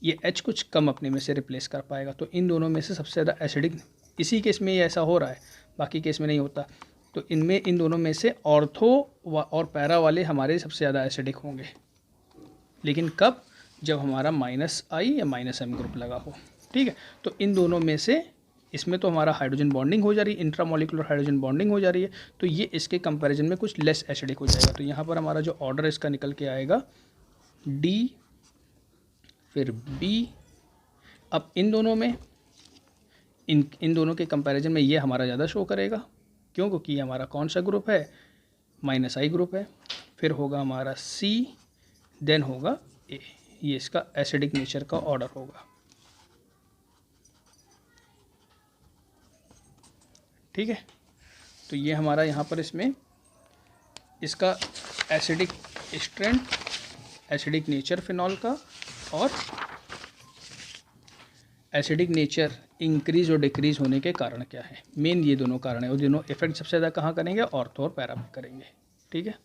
ये H कुछ कम अपने में से रिप्लेस कर पाएगा। तो इन दोनों में से सबसे ज़्यादा एसिडिक इसी केस में ये ऐसा हो रहा है, बाकी केस में नहीं होता। तो इनमें इन दोनों में से ऑर्थो और पैरा वाले हमारे सबसे ज़्यादा एसिडिक होंगे, लेकिन कब, जब हमारा -I या -M ग्रुप लगा हो, ठीक है। तो इन दोनों में से इसमें तो हमारा हाइड्रोजन बॉन्डिंग हो जा रही है, इंट्रामॉलिकुलर हाइड्रोजन बॉन्डिंग हो जा रही है, तो ये इसके कंपैरिजन में कुछ लेस एसिडिक हो जाएगा। तो यहाँ पर हमारा जो ऑर्डर इसका निकल के आएगा D फिर B। अब इन दोनों में इन दोनों के कंपैरिजन में ये हमारा ज़्यादा शो करेगा, क्यों, क्योंकि ये हमारा कौन सा ग्रुप है, -I ग्रुप है। फिर होगा हमारा C, देन होगा A। ये इसका एसिडिक नेचर का ऑर्डर होगा, ठीक है। तो ये हमारा यहाँ पर इसमें इसका acidic strength, acidic nature phenol का, और एसिडिक नेचर इंक्रीज और डिक्रीज होने के कारण क्या है, मेन ये दोनों कारण है। और दोनों इफेक्ट सबसे ज़्यादा कहाँ करेंगे, ऑर्थो और पैरा में करेंगे, ठीक है।